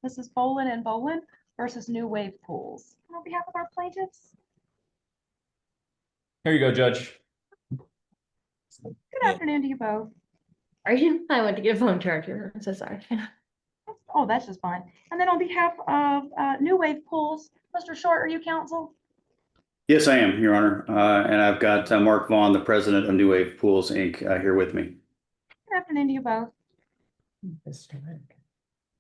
Mrs. Bowlin and Bowlin versus New Wave Pools. On behalf of our plaintiffs, Here you go, Judge. good afternoon to you both. Are you? I went to get a phone charger. I'm so sorry. Oh, that's just fine. And then on behalf of New Wave Pools, Mr. Short, are you counsel? Yes, I am, Your Honor. And I've got Mark Vaughn, the president of New Wave Pools, Inc., here with me. Good afternoon to you both.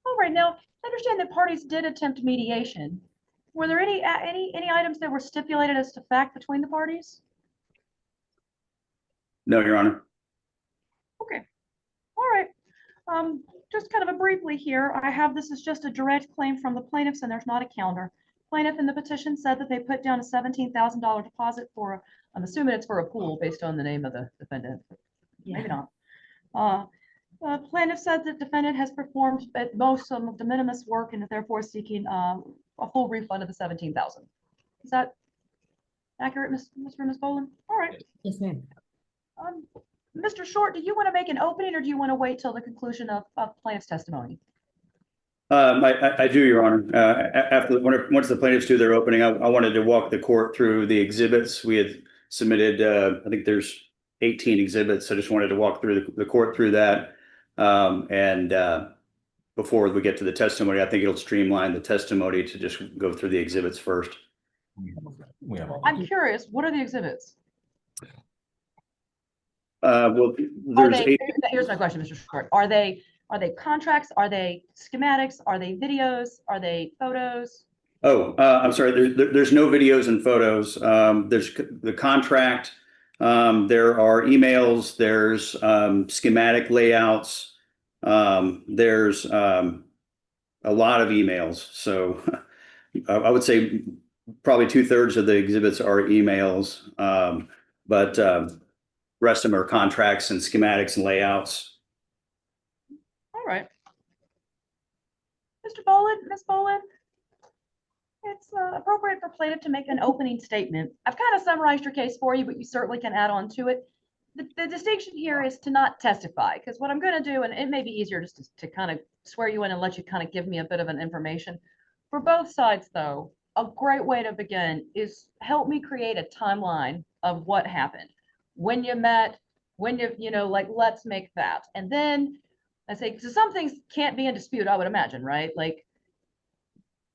All right, now, I understand that parties did attempt mediation. Were there any items that were stipulated as to fact between the parties? No, Your Honor. Okay, all right. Just kind of a briefly here, I have this is just a direct claim from the plaintiffs and there's not a counter. Plaintiff in the petition said that they put down a $17,000 deposit for, I'm assuming it's for a pool based on the name of the defendant. Maybe not. Plaintiff said that defendant has performed at most some de minimis work and therefore seeking a full refund of the $17,000. Is that accurate, Mr. and Ms. Bowlin? All right. Yes, ma'am. Mr. Short, do you want to make an opening or do you want to wait till the conclusion of plaintiff's testimony? I do, Your Honor. Once the plaintiffs do their opening, I wanted to walk the court through the exhibits. We had submitted, I think there's 18 exhibits. I just wanted to walk through the court through that. Before we get to the testimony, I think it'll streamline the testimony to just go through the exhibits first. I'm curious, what are the exhibits? Well, there's here's my question, Mr. Short. Are they contracts? Are they schematics? Are they videos? Are they photos? Oh, I'm sorry. There's no videos and photos. There's the contract. There are emails. There's schematic layouts. There's a lot of emails. So I would say probably 2/3 of the exhibits are emails, but rest of them are contracts and schematics and layouts. All right. Mr. Bowlin, Ms. Bowlin, it's appropriate for plaintiff to make an opening statement. I've kind of summarized your case for you, but you certainly can add on to it. The distinction here is to not testify, because what I'm going to do, and it may be easier just to kind of swear you in and let you kind of give me a bit of an information. For both sides, though, a great way to begin is help me create a timeline of what happened. When you met, when like, let's make that. And then I say, so some things can't be in dispute, I would imagine, right? Like,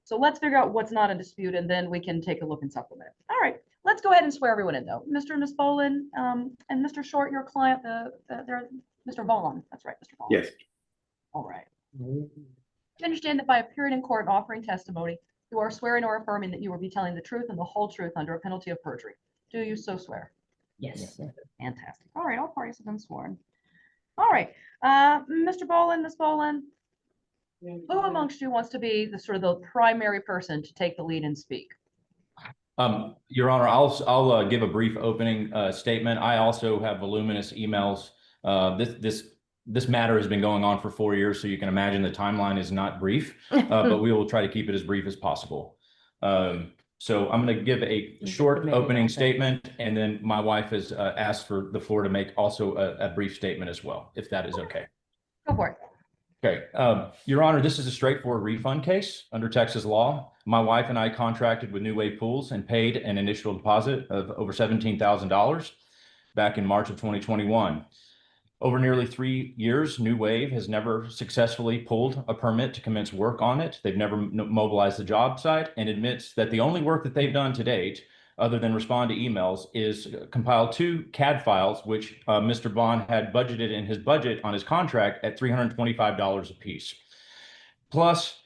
so let's figure out what's not in dispute and then we can take a look and supplement. All right, let's go ahead and swear everyone in though. Mr. and Ms. Bowlin, and Mr. Short, your client, Mr. Bowlin, that's right, Mr. Bowlin. Yes. All right. You understand that by appearing in court and offering testimony, you are swearing or affirming that you will be telling the truth and the whole truth under a penalty of perjury. Do you so swear? Yes. Fantastic. All right, all parties have been sworn. All right, Mr. Bowlin, Ms. Bowlin, who amongst you wants to be the sort of the primary person to take the lead and speak? Your Honor, I'll give a brief opening statement. I also have voluminous emails. This matter has been going on for 4 years, so you can imagine the timeline is not brief, but we will try to keep it as brief as possible. So I'm going to give a short opening statement, and then my wife has asked for the floor to make also a brief statement as well, if that is okay. Go for it. Okay, Your Honor, this is a straightforward refund case under Texas law. My wife and I contracted with New Wave Pools and paid an initial deposit of over $17,000 back in March of 2021. Over nearly 3 years, New Wave has never successfully pulled a permit to commence work on it. They've never mobilized the job site and admits that the only work that they've done to date, other than respond to emails, is compile 2 CAD files, which Mr. Vaughn had budgeted in his budget on his contract at $325 a piece. Plus,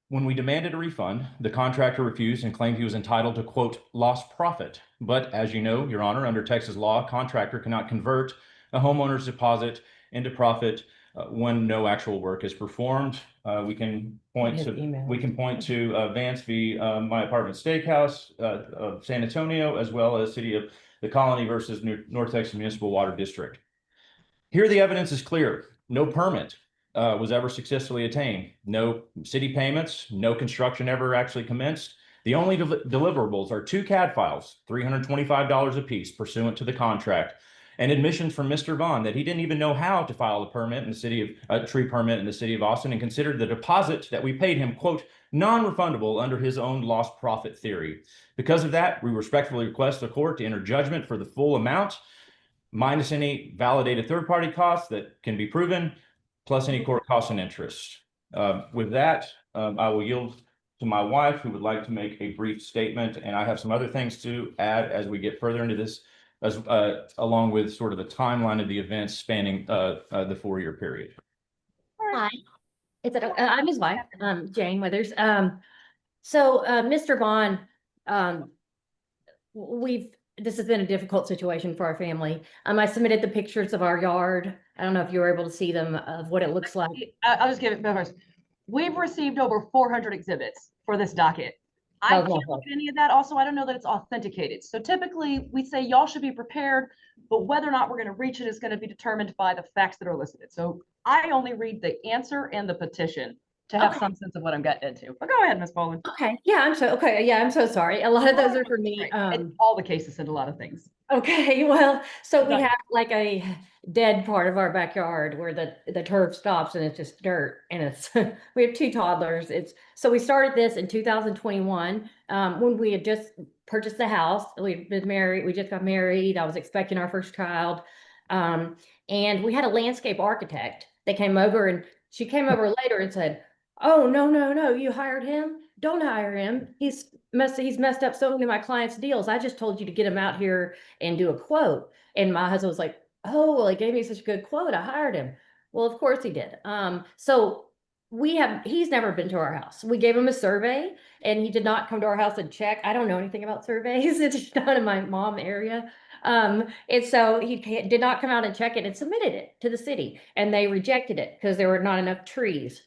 when we demanded a refund, the contractor refused and claimed he was entitled to, quote, lost profit. But as you know, Your Honor, under Texas law, a contractor cannot convert a homeowner's deposit into profit when no actual work is performed. We can point to Vance v. My Apartment Steakhouse of San Antonio, as well as City of the Colony versus North Texas Municipal Water District. Here, the evidence is clear. No permit was ever successfully attained. No city payments, no construction ever actually commenced. The only deliverables are 2 CAD files, $325 a piece pursuant to the contract. and admissions from Mr. Vaughn that he didn't even know how to file a permit in the city of tree permit in the city of Austin, and considered the deposit that we paid him, quote, non-refundable under his own lost profit theory. Because of that, we respectfully request the court to enter judgment for the full amount, minus any validated third-party costs that can be proven, plus any court costs and interest. With that, I will yield to my wife, who would like to make a brief statement, and I have some other things to add as we get further into this, as along with sort of the timeline of the events spanning the 4-year period. Hi, I'm his wife, Jane Withers. So, Mr. Vaughn, this has been a difficult situation for our family. I submitted the pictures of our yard. I don't know if you were able to see them, of what it looks like. I'll just give it first. We've received over 400 exhibits for this docket. I can't look at any of that. Also, I don't know that it's authenticated. So typically we say y'all should be prepared, but whether or not we're going to reach it is going to be determined by the facts that are listed. So I only read the answer and the petition to have some sense of what I'm getting into. But go ahead, Ms. Bowlin. Okay, yeah, I'm so sorry. A lot of those are for me. All the cases said a lot of things. Okay, well, so we have like a dead part of our backyard where the turf stops and it's just dirt, and it's we have 2 toddlers. So we started this in 2021, when we had just purchased the house. We'd been married, we just got married. I was expecting our first child. And we had a landscape architect. They came over, and she came over later and said, "Oh, no, you hired him? Don't hire him. He's messed up so many of my clients' deals. I just told you to get him out here and do a quote." And my husband was like, "Oh, well, he gave me such a good quote. I hired him." Well, of course he did. So he's never been to our house. We gave him a survey, and he did not come to our house and check. I don't know anything about surveys. It's not in my mom area. And so he did not come out and check it and submitted it to the city, and they rejected it because there were not enough trees.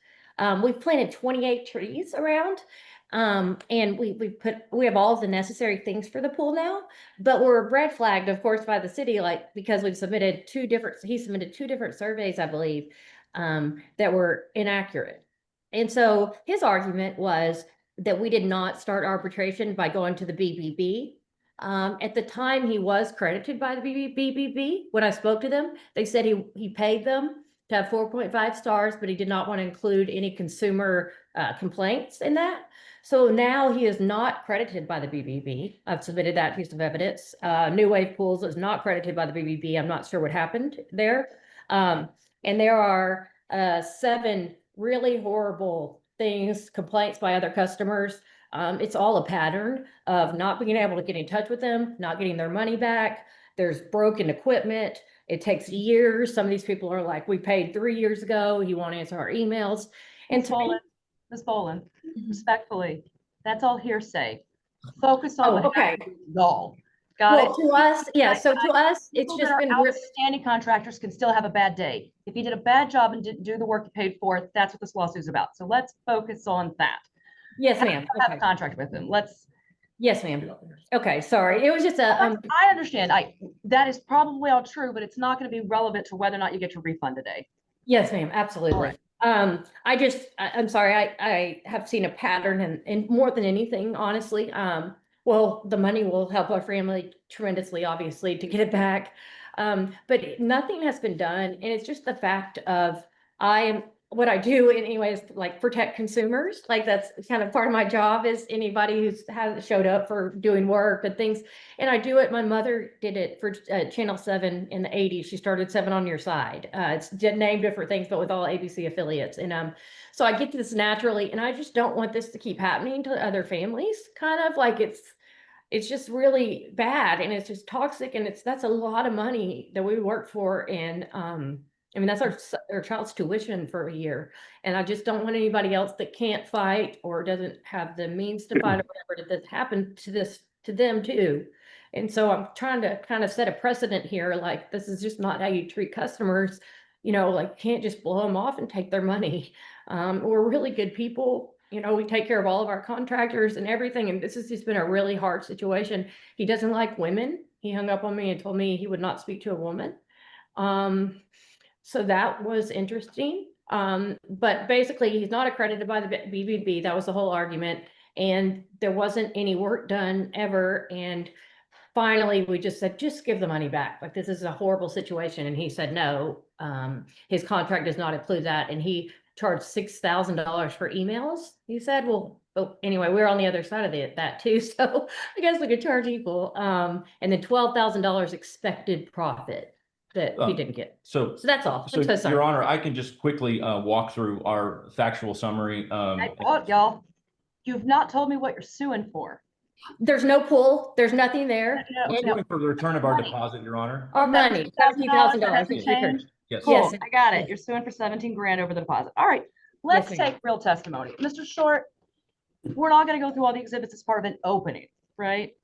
We've planted 28 trees around, and we have all the necessary things for the pool now, but we're red flagged, of course, by the city, like, because he submitted 2 different surveys, I believe, that were inaccurate. And so his argument was that we did not start arbitration by going to the BBB. At the time, he was credited by the BBB. When I spoke to them, they said he paid them to have 4.5 stars, but he did not want to include any consumer complaints in that. So now he is not credited by the BBB. I've submitted that piece of evidence. New Wave Pools is not credited by the BBB. I'm not sure what happened there. And there are 7 really horrible complaints by other customers. It's all a pattern of not being able to get in touch with them, not getting their money back. There's broken equipment. It takes years. Some of these people are like, "We paid 3 years ago. You won't answer our emails." And Ms. Bowlin, respectfully, that's all hearsay. Focus on the goal. Got it? To us, yeah. So to us, it's just been outstanding. Contractors can still have a bad day. If he did a bad job and didn't do the work he paid for, that's what this lawsuit is about. So let's focus on that. Yes, ma'am. I have a contract with him. Yes, ma'am. Okay, sorry. It was just I understand. That is probably all true, but it's not going to be relevant to whether or not you get your refund today. Yes, ma'am. Absolutely. I'm sorry. I have seen a pattern, and more than anything, honestly, well, the money will help our family tremendously, obviously, to get it back. But nothing has been done. And it's just the fact of what I do in any way is like protect consumers. Like that's kind of part of my job, is anybody who hasn't showed up for doing work and things. And I do it. My mother did it for Channel 7 in the 80s. She started 7 on Your Side. It's named different things, but with all ABC affiliates. And so I get to this naturally, and I just don't want this to keep happening to other families. Kind of like it's just really bad, and it's just toxic, and that's a lot of money that we work for. And I mean, that's our child's tuition for a year. And I just don't want anybody else that can't fight or doesn't have the means to fight or whatever that happened to them too. And so I'm trying to kind of set a precedent here. Like, this is just not how you treat customers. Like, can't just blow them off and take their money. We're really good people. We take care of all of our contractors and everything. And this has just been a really hard situation. He doesn't like women. He hung up on me and told me he would not speak to a woman. So that was interesting. But basically, he's not accredited by the BBB. That was the whole argument. And there wasn't any work done ever. And finally, we just said, just give the money back. Like, this is a horrible situation. And he said, no, his contract does not include that. And he charged $6,000 for emails. He said, well, anyway, we're on the other side of that too. So I guess we could charge equal. And then $12,000 expected profit that he didn't get. So that's all. So, I'm so sorry. Your Honor, I can just quickly walk through our factual summary. What, y'all? You've not told me what you're suing for. There's no pull. There's nothing there. No, We're no. suing for the return of our Money. deposit, Your Honor. Our money, $17,000. Hasn't changed? Yes. Cool, Yes. I got it. Yes. You're suing for 17 grand over the deposit. All right, let's Yes, ma'am. take real testimony. Mr. Short, we're not gonna go through all the exhibits as part of an opening, right?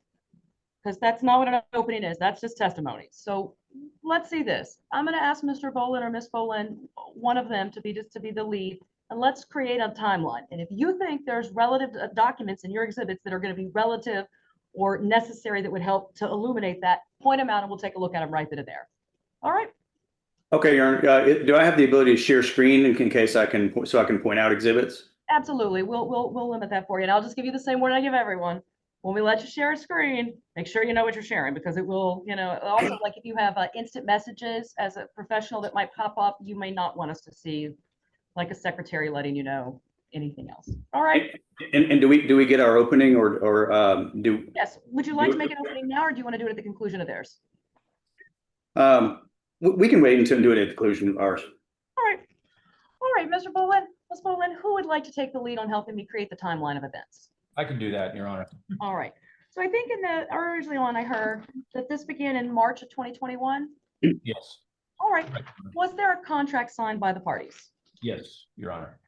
Because that's not what an opening is. That's just testimony. So let's see this. I'm gonna ask Mr. Bowlin or Miss Bowlin, one of them to be the lead, and let's create a timeline. And if you think there's relative documents in your exhibits that are gonna be relative or necessary that would help to illuminate that, point them out and we'll take a look at them right then and there. All right? Okay, Your Honor, do I have the ability to share screen in case I can point out exhibits? Absolutely. We'll limit that for you. And I'll just give you the same word I give everyone. When we let you share a screen, make sure you know what you're sharing, because it will, also, like, if you have instant messages as a professional that might pop up, you may not want us to see, like a secretary letting you know anything else. All right. And do we get our opening or do? Yes. Would you like to make an opening now, or do you want to do it at the conclusion of theirs? We can wait until do it at the conclusion of ours. All right, Mr. Bowlin, Ms. Bowlin, who would like to take the lead on helping me create the timeline of events? I can do that, Your Honor. All right. So I think originally on I heard that this began in March of 2021. Yes. All right. Was there a contract signed by the parties? Yes, Your Honor.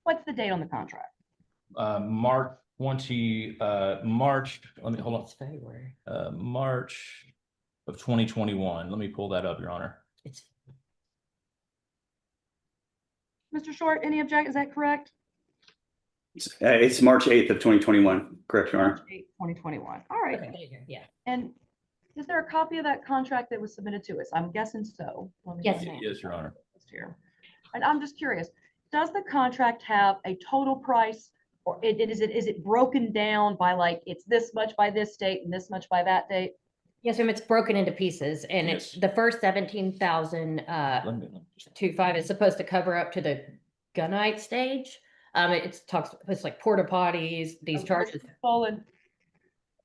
What's the date on the contract? March 20, March, let me hold on. It's February. March of 2021. Let me pull that up, Your Honor. It's Mr. Short, any object? Is that correct? It's March 8th of 2021. Correct, Your Honor. March 8th, 2021. All right. okay, there you go. Yeah. And is there a copy of that contract that was submitted to us? I'm guessing so. Let me Yes, look ma'am. Yes, Your Honor. here. And I'm just curious, does the contract have a total price, or is it broken down by, like, it's this much by this date and this much by that date? Yes, ma'am. It's broken into pieces, and it's Yes. the first 17,000 Let me just- 25 is supposed to cover up to the gunite stage. It's like porta potties, these Okay, charges. Mr. Bowlin,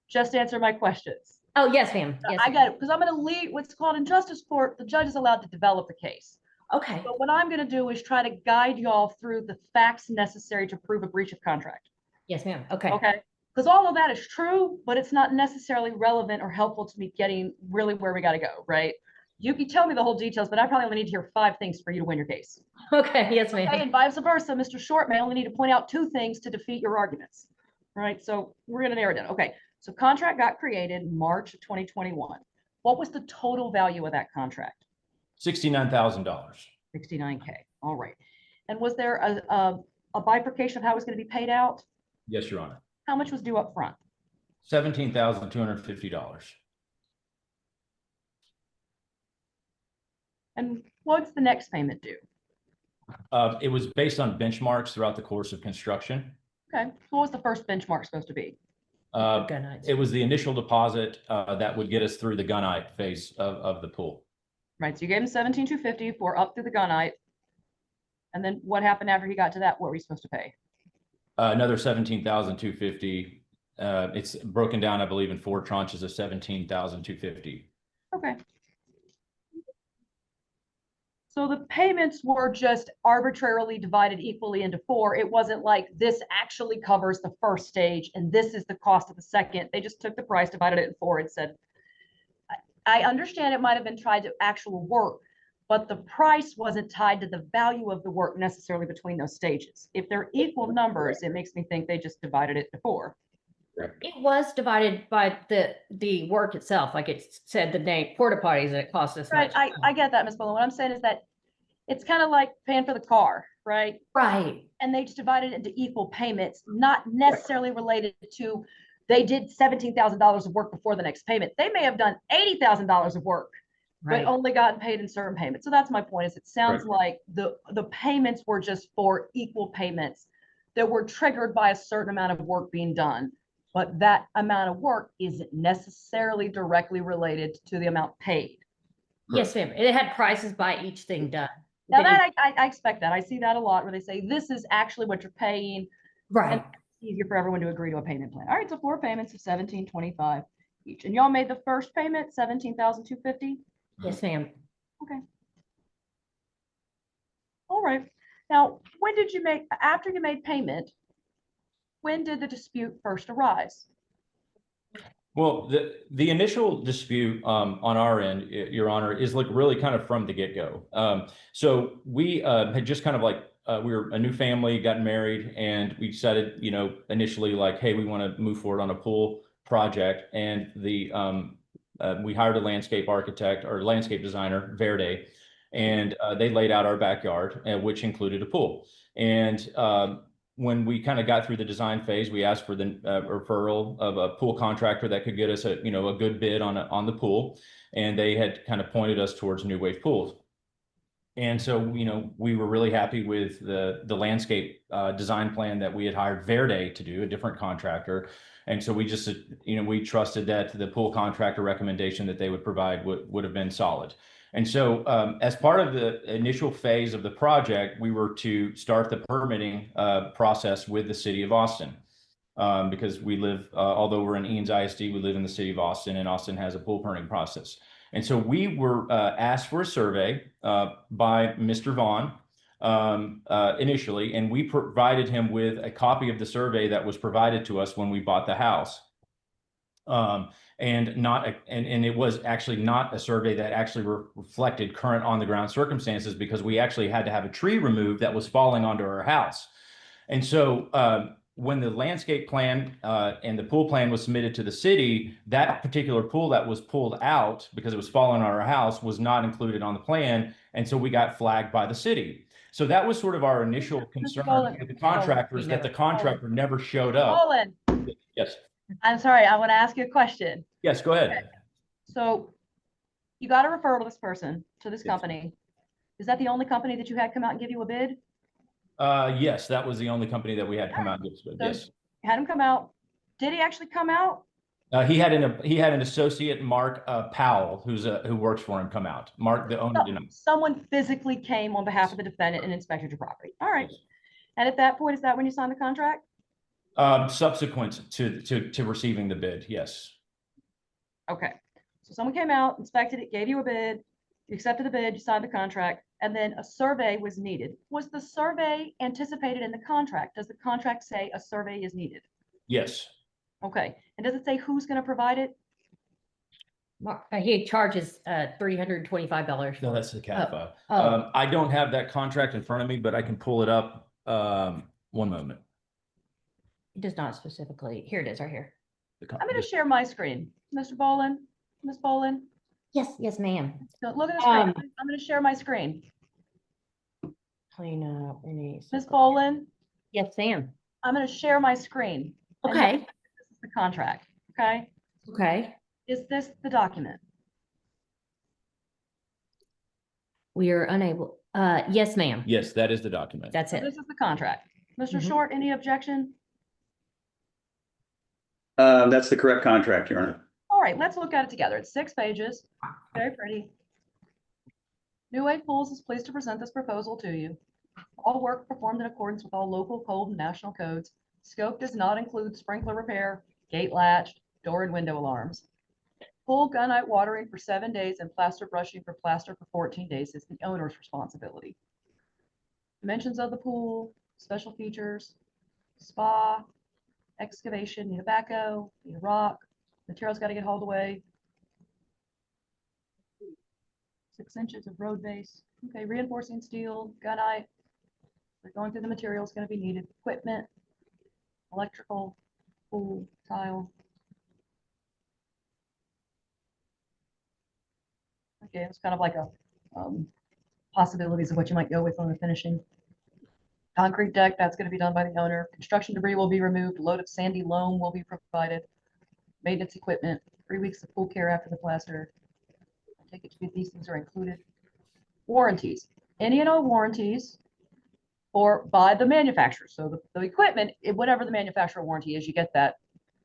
just answer my questions. Oh, yes, ma'am. Yes, I ma'am. got it, because I'm going to lead what's called in justice court. The judge is allowed to develop the case. Okay. But what I'm going to do is try to guide y'all through the facts necessary to prove a breach of contract. Yes, ma'am. Okay. Okay? Because all of that is true, but it's not necessarily relevant or helpful to me getting really where we got to go, right? You can tell me the whole details, but I probably only need to hear 5 things for you to win your case. Okay. Yes, Okay, ma'am. and vice versa, Mr. Short may only need to point out 2 things to defeat your arguments. All right, so we're going to narrow it down. Okay, so contract got created March of 2021. What was the total value of that contract? $69,000. 69K. All right. And was there a bifurcation of how it was going to be paid out? Yes, Your Honor. How much was due up front? $17,250. And what's the next payment due? It was based on benchmarks throughout the course of construction. Okay, so what was the first benchmark supposed to be? Gunites. It was the initial deposit that would get us through the gunite phase of the pool. Right, so you gave him 17,250 for up through the gunite. And then what happened after he got to that? What were you supposed to pay? Another 17,250. It's broken down, I believe, in 4 tranches of 17,250. Okay. So the payments were just arbitrarily divided equally into 4. It wasn't like this actually covers the first stage and this is the cost of the second. They just took the price, divided it in 4, and said, I understand it might have been tied to actual work, but the price wasn't tied to the value of the work necessarily between those stages. If they're equal numbers, it makes me think they just divided it into 4. It was divided by the work itself, like it said the name porta potties, it cost us Right, much. I get that, Ms. Bullen. What I'm saying is that it's kind of like paying for the car, right? Right. And they just divided it into equal payments, not necessarily related to, they did $17,000 of work before the next payment. They may have done $80,000 of work, Right. but only gotten paid in certain payments. So that's my point, is it sounds like the payments were just for equal payments that were triggered by a certain amount of work being done. but that amount of work isn't necessarily directly related to the amount paid. Yes, ma'am. It had prices by each thing done. Now Did it- that I expect that. I see that a lot where they say this is actually what you're paying. Right. And it's easier for everyone to agree to a payment plan. All right, so 4 payments of $1,725 each. And y'all made the first payment $17,250. Yes, ma'am. Okay. All right. Now, when did you make, after you made payment, when did the dispute first arise? Well, the initial dispute on our end, Your Honor, is like really kind of from the get-go. So we had just kind of like we were a new family, got married, and we decided, you know, initially like, hey, we want to move forward on a pool project, and we hired a landscape architect or landscape designer, Verde, and they laid out our backyard, which included a pool. And when we kind of got through the design phase, we asked for the referral of a pool contractor that could get us a good bid on the pool, and they had kind of pointed us towards New Wave Pools. And so, we were really happy with the landscape design plan that we had hired Verde to do, a different contractor. And so we just, we trusted that the pool contractor recommendation that they would provide would have been solid. And so as part of the initial phase of the project, we were to start the permitting process with the city of Austin. Because we live, although we're in Eanes ISD, we live in the city of Austin, and Austin has a pool permitting process. And so we were asked for a survey by Mr. Vaughn initially, and we provided him with a copy of the survey that was provided to us when we bought the house. And it was actually not a survey that actually reflected current on the ground circumstances, because we actually had to have a tree removed that was falling onto our house. And so when the landscape plan and the pool plan was submitted to the city, that particular pool that was pulled out because it was falling on our house was not included on the plan. And so we got flagged by the city. So that was sort of our initial concern with the contractors, that the contractor never showed up. Bowlin, Yes. I'm sorry, I want to ask you a question. Yes, go ahead. Okay. So you got a referral to this person, to this company. Is that the only company that you had come out and give you a bid? Yes, that was the only company that we had come out and give us a bid. So Yes. you had him come out. Did he actually come out? He had an associate, Mark Powell, who works for him, come out. Mark, the owner, did not. Someone physically came on behalf of the defendant and inspected your property. All right. Yes. And at that point, is that when you signed the contract? Subsequent to receiving the bid, yes. Okay. So someone came out, inspected it, gave you a bid, you accepted the bid, you signed the contract, and then a survey was needed. Was the survey anticipated in the contract? Does the contract say a survey is needed? Yes. Okay. And does it say who's going to provide it? He charges $325. No, that's the CAD file. Oh. I don't have that contract in front of me, but I can pull it up. One moment. It does not specifically. Here it is, right here. I'm going to share my screen. Mr. Bowlin, Ms. Bowlin. Yes, ma'am. So look at the screen. I'm going to share my screen. Clean up. Ms. Bowlin, Yes, ma'am. I'm going to share my screen. And Okay. this is the contract. Okay. Okay. Is this the document? We are unable. Yes, ma'am. Yes, that is the document. That's So it. this is the contract. Mr. Mhm. Short, any objection? That's the correct contract, Your Honor. All right, let's look at it together. It's 6 pages. Very pretty. New Wave Pools is pleased to present this proposal to you. All work performed in accordance with all local code and national codes. Scope does not include sprinkler repair, gate latch, door and window alarms. Pool gunite watering for 7 days and plaster brushing for plaster for 14 days is the owner's responsibility. Dimensions of the pool, special features, spa, excavation, need a backhoe, need a rock, material's got to get hauled away. 6 inches of road base. Okay, reinforcing steel, gunite. We're going through the materials going to be needed. Equipment, electrical, pool, tile. Okay, it's kind of like a possibilities of what you might go with on the finishing. Concrete deck, that's going to be done by the owner. Construction debris will be removed. A load of sandy loam will be provided. Maintenance equipment, 3 weeks of pool care after the plaster. I take it to be these things are included. Warranties, any and all warranties or by the manufacturer. So the equipment, whatever the manufacturer warranty is, you get that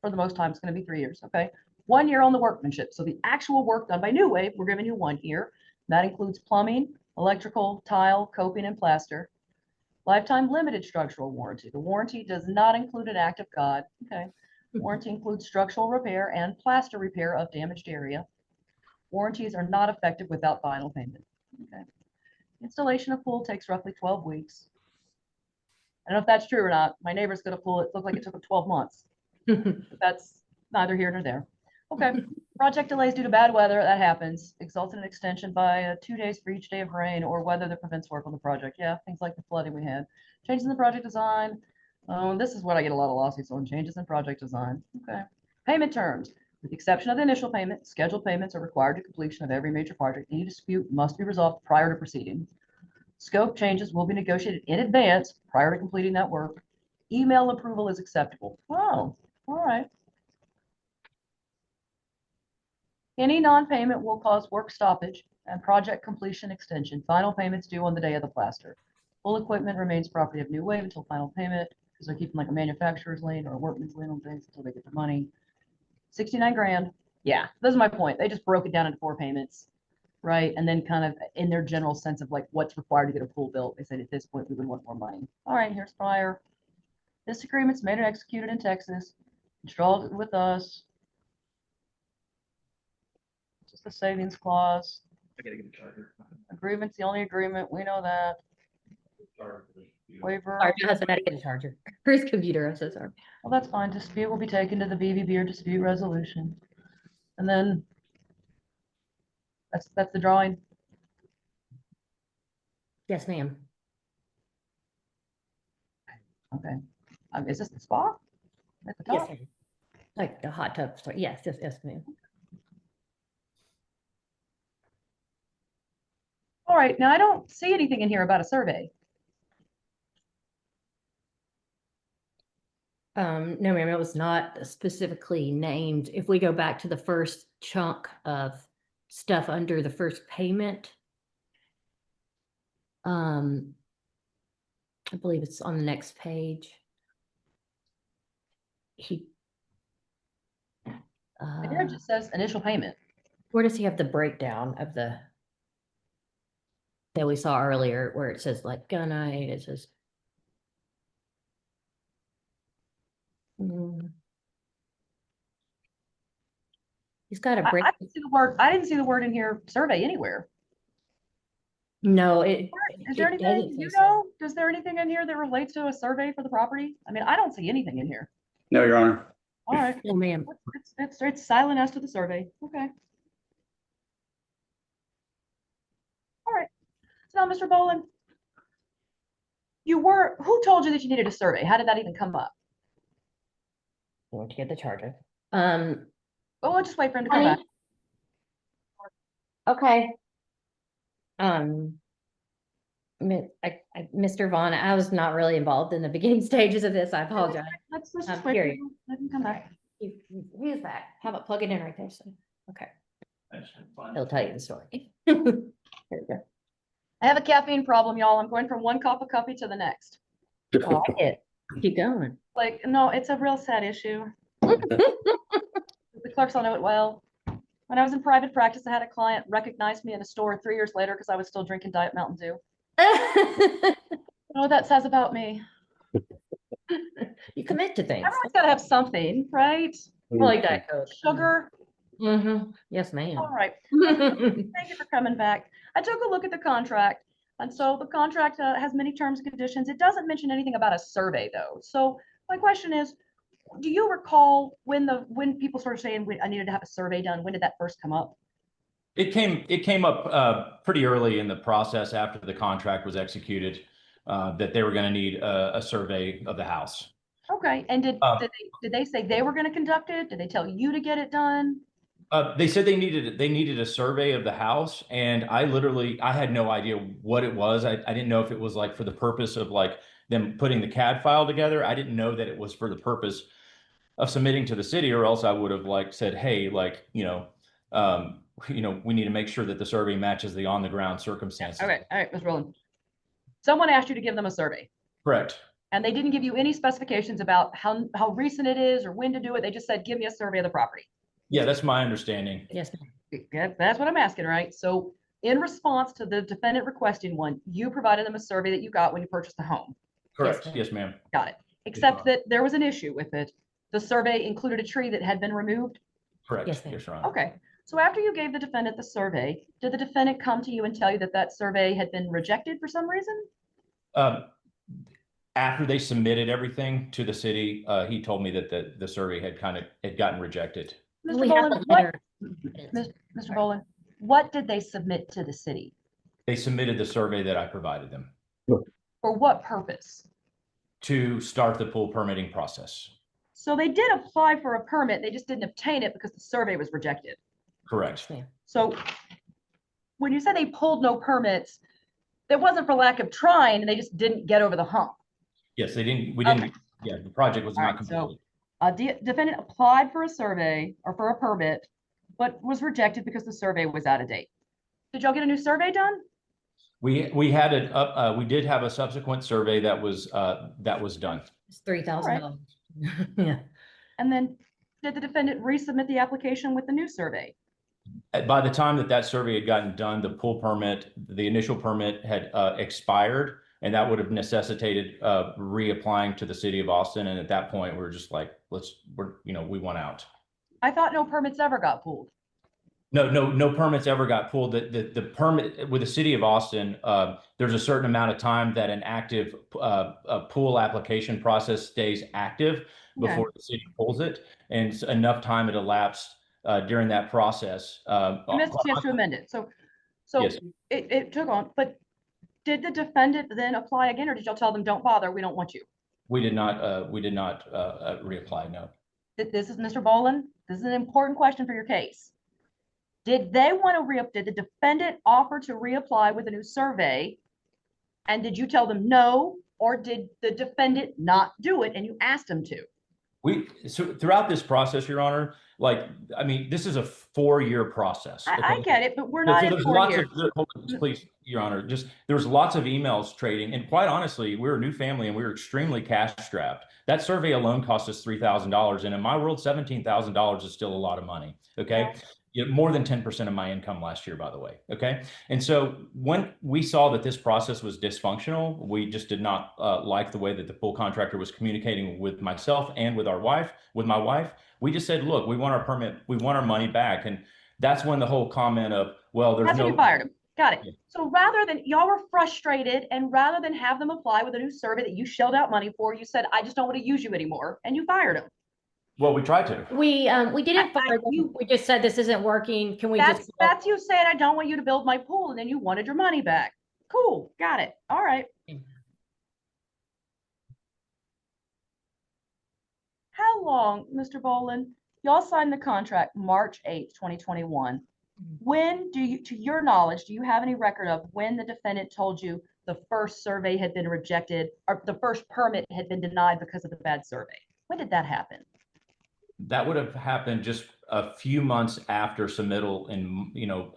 for the most time, it's gonna be 3 years, okay? 1 year on the workmanship. So the actual work done by New Wave, we're giving you 1 year. That includes plumbing, electrical, tile, coping, and plaster. Lifetime limited structural warranty. The warranty does not include an act of God, okay? Warranty includes structural repair and plaster repair of damaged area. Warranties are not effective without final payment, okay? Installation of pool takes roughly 12 weeks. I don't know if that's true or not. My neighbor's got a pool. It looked like it took him 12 months. But that's neither here nor there. Okay. Project delays due to bad weather. That happens. Results in an extension by 2 days for each day of rain or weather that prevents work on the project. Yeah, things like the flooding we had. Changes in the project design. This is what I get a lot of lawsuits on. Changes in project design. Okay. Payment terms. With the exception of the initial payment, scheduled payments are required to completion of every major project. Any dispute must be resolved prior to proceeding. Scope changes will be negotiated in advance prior to completing that work. Email approval is acceptable. Oh, all right. Any non-payment will cause work stoppage and project completion extension. Final payments due on the day of the plaster. Full equipment remains property of New Wave until final payment, because they're keeping like a manufacturer's lien or a workman's lien on things until they get the money. 69 grand. Yeah, this is my point. They just broke it down into 4 payments, right? And then kind of in their general sense of like what's required to get a pool built, they said at this point we would want more money. All right, here's prior. This agreement's made and executed in Texas, installed with us. Just the savings clause. I gotta get a charger. Agreement's the only agreement. We know that. Waiver. Sorry, my husband had to get a charger for his computer. I'm so sorry. Well, that's fine. Dispute will be taken to the BVB or dispute resolution. And then that's the drawing. Yes, ma'am. Okay. Is this the spa? At the Yes, top? ma'am. Like the hot tub store. Yes, yes, yes, ma'am. All right. Now I don't see anything in here about a survey. No, ma'am, it was not specifically named. If we go back to the first chunk of stuff under the first payment, I believe it's on the next page. He, And here it just says initial payment. where does he have the breakdown of the that we saw earlier, where it says like gunite, it says. He's got a break. I didn't see the word. I didn't see the word in here survey anywhere. No, it. Is there it anything, doesn't you say so. know, is there anything in here that relates to a survey for the property? I mean, I don't see anything in here. No, Your Honor. All right. Oh, ma'am. It's silent as to the survey. Okay. All right. So now, Mr. Bowlin, who told you that you needed a survey? How did that even come up? Going to get the charger. Oh, we'll just wait for him to come back. Okay. Mr. Vaughn, I was not really involved in the beginning stages of this. I apologize. Let's I'm just wait. here. Let him come back. He's back. How about plug it in right there? So, okay. He'll tell you the story. There we go. I have a caffeine problem, y'all. I'm going from one cup of coffee to the next. I like it. Keep going. Like, no, it's a real sad issue. The clerks all know it well. When I was in private practice, I had a client recognize me in a store 3 years later because I was still drinking Diet Mountain Dew. You know what that says about me? You commit to things. Everyone's got to have something, right? I like Diet Coke. Sugar. Mm-hmm. Yes, ma'am. All right. Thank you for coming back. I took a look at the contract. And so the contract has many terms and conditions. It doesn't mention anything about a survey though. So my question is, do you recall when people started saying I needed to have a survey done? When did that first come up? It came up pretty early in the process after the contract was executed, that they were going to need a survey of the house. Okay. And did they say they were going to conduct it? Did they tell you to get it done? They said they needed a survey of the house, and I had no idea what it was. I didn't know if it was like for the purpose of like them putting the CAD file together. I didn't know that it was for the purpose of submitting to the city, or else I would have like said, hey, like, we need to make sure that the survey matches the on the ground circumstances. Okay. All right, Ms. Rowland. Someone asked you to give them a survey. Correct. And they didn't give you any specifications about how recent it is or when to do it. They just said, give me a survey of the property. Yeah, that's my understanding. Yes, ma'am. Yeah, that's what I'm asking, right? So in response to the defendant requesting one, you provided them a survey that you got when you purchased the home. Correct. ma'am. Yes, ma'am. Got it. Except that there was an issue with it. The survey included a tree that had been removed. Correct. Yes, ma'am. Yes, Your Honor. Okay. So after you gave the defendant the survey, did the defendant come to you and tell you that that survey had been rejected for some reason? After they submitted everything to the city, he told me that the survey had gotten rejected. Mr. We have Bowlin, a what, letter. Mr. Bowlin, what did they submit to the city? They submitted the survey that I provided them For what purpose? to start the pool permitting process. So they did apply for a permit, they just didn't obtain it because the survey was rejected. Correct. Yes, ma'am. So when you said they pulled no permits, it wasn't for lack of trying and they just didn't get over the hump. Yes, they didn't. We Okay. didn't. Yeah, the project was All not right, so completed. defendant applied for a survey or for a permit, but was rejected because the survey was out of date. Did y'all get a new survey done? We had it up. We did have a subsequent survey that was done. It's $3,000. Yeah. And then did the defendant resubmit the application with the new survey? By the time that survey had gotten done, the pool permit, the initial permit had expired, and that would have necessitated reapplying to the city of Austin. And at that point, we were just like, we want out. I thought no permits ever got pulled. No permits ever got pulled. The permit with the city of Austin, there's a certain amount of time that an active pool application process stays active before the city pulls it, and enough time had elapsed during that process. You missed a chance to amend it. So Yes. it took on, but did the defendant then apply again, or did y'all tell them, don't bother, we don't want you? We did not reapply, no. This is Mr. Bowlin. This is an important question for your case. Did the defendant offer to reapply with a new survey? And did you tell them no, or did the defendant not do it and you asked him to? So throughout this process, Your Honor, this is a 4-year process. I get it, but we're not in 4 years. Please, Your Honor, there's lots of emails trading, and quite honestly, we're a new family and we're extremely cash strapped. That survey alone cost us $3,000, and in my world, $17,000 is still a lot of money. Okay. More than 10% of my income last year, by the way. Okay. And so when we saw that this process was dysfunctional, we just did not like the way that the pool contractor was communicating with myself and with my wife. We just said, look, we want our permit, we want our money back. And that's when the whole comment of, well, That's when you fired him. Got it. So rather than, y'all were frustrated, and rather than have them apply with a new survey that you shelled out money for, you said, I just don't want to use you anymore. And you fired him. Well, we tried to. We didn't fire them. We just said this isn't working. Can we just? That's you saying, I don't want you to build my pool, and then you wanted your money back. Cool. Got it. All right. How long, Mr. Bowlin, y'all signed the contract March 8th, 2021. When to your knowledge, do you have any record of when the defendant told you the first survey had been rejected or the first permit had been denied because of the bad survey? When did that happen? That would have happened just a few months after submittal in,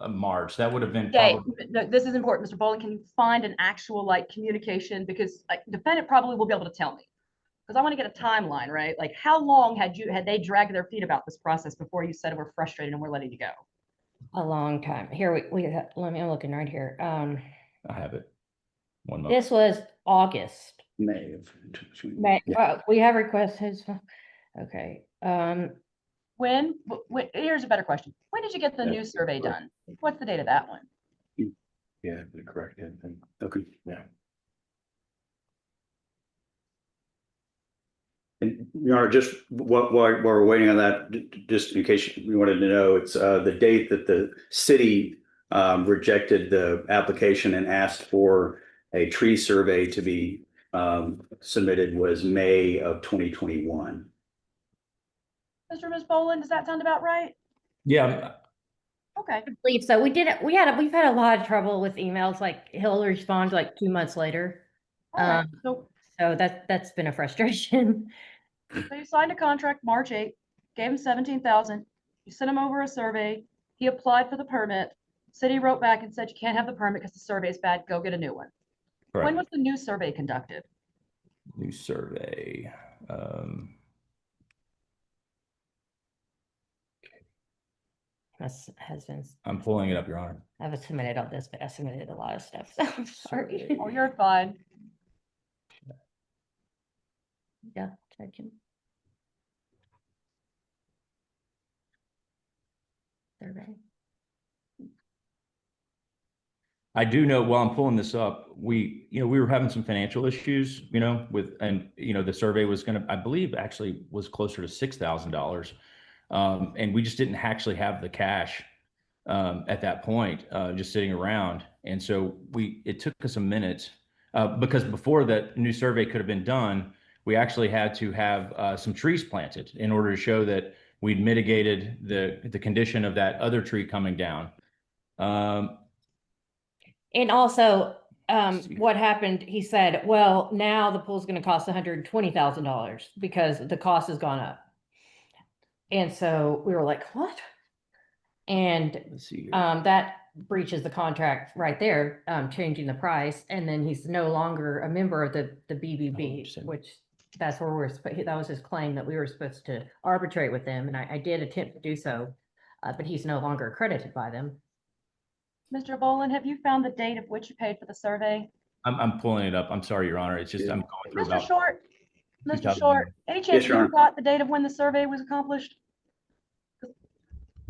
March. That would have been. Okay, no, this is important, Mr. Bowlin. Can you find an actual communication? Because defendant probably will be able to tell me. Because I want to get a timeline, right? Like how long had they dragged their feet about this process before you said we're frustrated and we're letting you go? A long time. Here I'm looking right here. I have it. 1 moment. This was August. May. We have requests. Okay. When, here's a better question. When did you get the new survey done? What's the date of that one? Yeah, correct. Yeah. Okay. Yeah. And Your Honor, just while we're waiting on that, just in case you wanted to know, it's the date that the city rejected the application and asked for a tree survey to be submitted was May of 2021. Mr. and Ms. Bowlin, does that sound about right? Yeah. Okay. I believe so. We've had a lot of trouble with emails. Like he'll respond 2 months later. All right. So that's been a frustration. So you signed a contract March 8th, gave him $17,000. You sent him over a survey. He applied for the permit. City wrote back and said, you can't have the permit because the survey is bad. Go get a new one. Correct. When was the new survey conducted? New survey. Has been, I'm pulling it up, Your Honor. I haven't submitted all this, but I submitted a lot of stuff, so I'm sorry. Oh, you're fine. Yeah, checking. Survey. I do know while I'm pulling this up, we were having some financial issues, the survey was going to, I believe, actually was closer to $6,000. And we just didn't actually have the cash at that point, just sitting around. And so it took us a minute because before that new survey could have been done, we actually had to have some trees planted in order to show that we'd mitigated the condition of that other tree coming down. And also, what happened, he said, well, now the pool's gonna cost $120,000 because the cost has gone up. And so we were like, what? And Let's see here. that breaches the contract right there, changing the price. And then he's no longer a member of the BBB, which that's where that was his claim that we were supposed to arbitrate with them. And I did attempt to do so, but he's no longer accredited by them. Mr. Bowlin, have you found the date of which you paid for the survey? I'm pulling it up. I'm sorry, Your Honor. It's just I'm going through Mr. about Short, Mr. 2000. Short, any Yes, chance Your you Honor. got the date of when the survey was accomplished?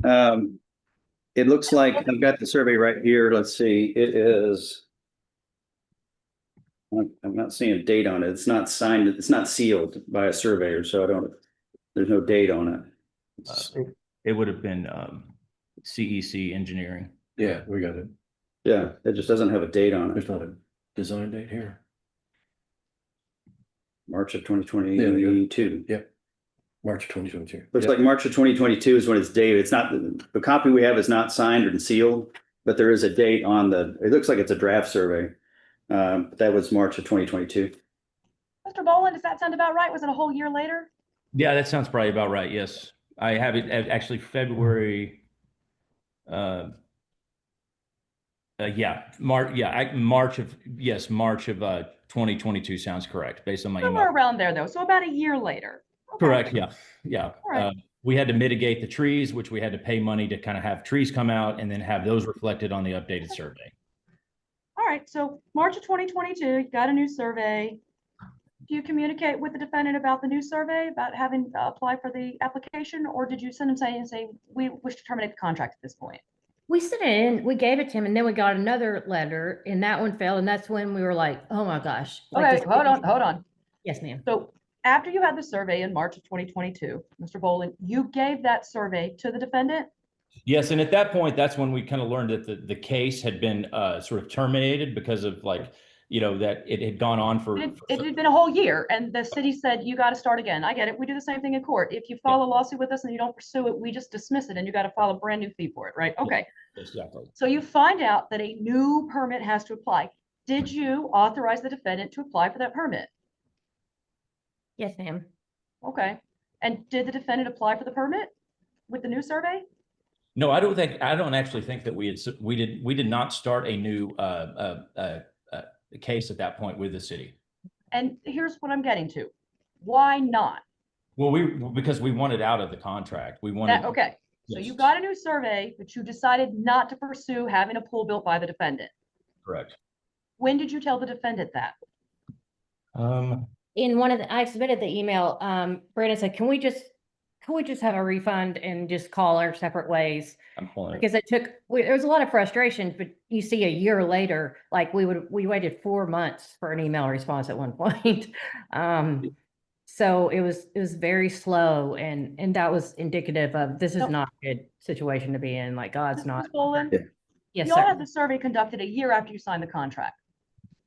It looks like I've got the survey right here. Let's see. It is. I'm not seeing a date on it. It's not signed. It's not sealed by a surveyor, so there's no date on it. it would have been CEC engineering. Yeah, we got it. Yeah, it just doesn't have a date on There's it. not a design date here. March of 2022. Yep. March 2022. Looks like March of 2022 is when it's dated. It's not, the copy we have is not signed and sealed, but there is a date on it looks like it's a draft survey. But that was March of 2022. Mr. Bowlin, does that sound about right? Was it a whole year later? Yeah, that sounds probably about right. Yes, I have it actually February. March of 2022 sounds correct based on my Somewhere email. around there though, so about a year later. Okay. Correct. Yeah. All right. We had to mitigate the trees, which we had to pay money to kind of have trees come out and then have those reflected on the updated survey. All right, so March of 2022, you got a new survey. Do you communicate with the defendant about the new survey, about having to apply for the application, or did you send him saying, we wish to terminate the contract at this point? We sent it in, we gave it to him, and then we got another letter, and that one failed, and that's when we were like, oh my gosh. Okay, hold on. Yes, ma'am. So after you had the survey in March of 2022, Mr. Bowlin, you gave that survey to the defendant? Yes, and at that point, that's when we kind of learned that the case had been sort of terminated because of that it had gone on for. It had been a whole year, and the city said, you got to start again. I get it. We do the same thing in court. If you file a lawsuit with us and you don't pursue it, we just dismiss it, and you got to file a brand new fee for it, right? Okay. Exactly. So you find out that a new permit has to apply. Did you authorize the defendant to apply for that permit? Yes, ma'am. Okay. And did the defendant apply for the permit with the new survey? No, I don't actually think that we did not start a new case at that point with the city. And here's what I'm getting to. Why not? Well, because we wanted out of the contract. We wanted. Okay. So Yes. you got a new survey, but you decided not to pursue having a pool built by the defendant. Correct. When did you tell the defendant that? In I submitted the email, Brandon said, can we just have a refund and just call our separate ways? I'm pulling it. Because there was a lot of frustration, but you see a year later, like we waited 4 months for an email response at one point. So it was very slow, and that was indicative of this is not a good situation to be in. Like God's not. Mr. Bowlin, Yes, y'all sir. had the survey conducted a year after you signed the contract.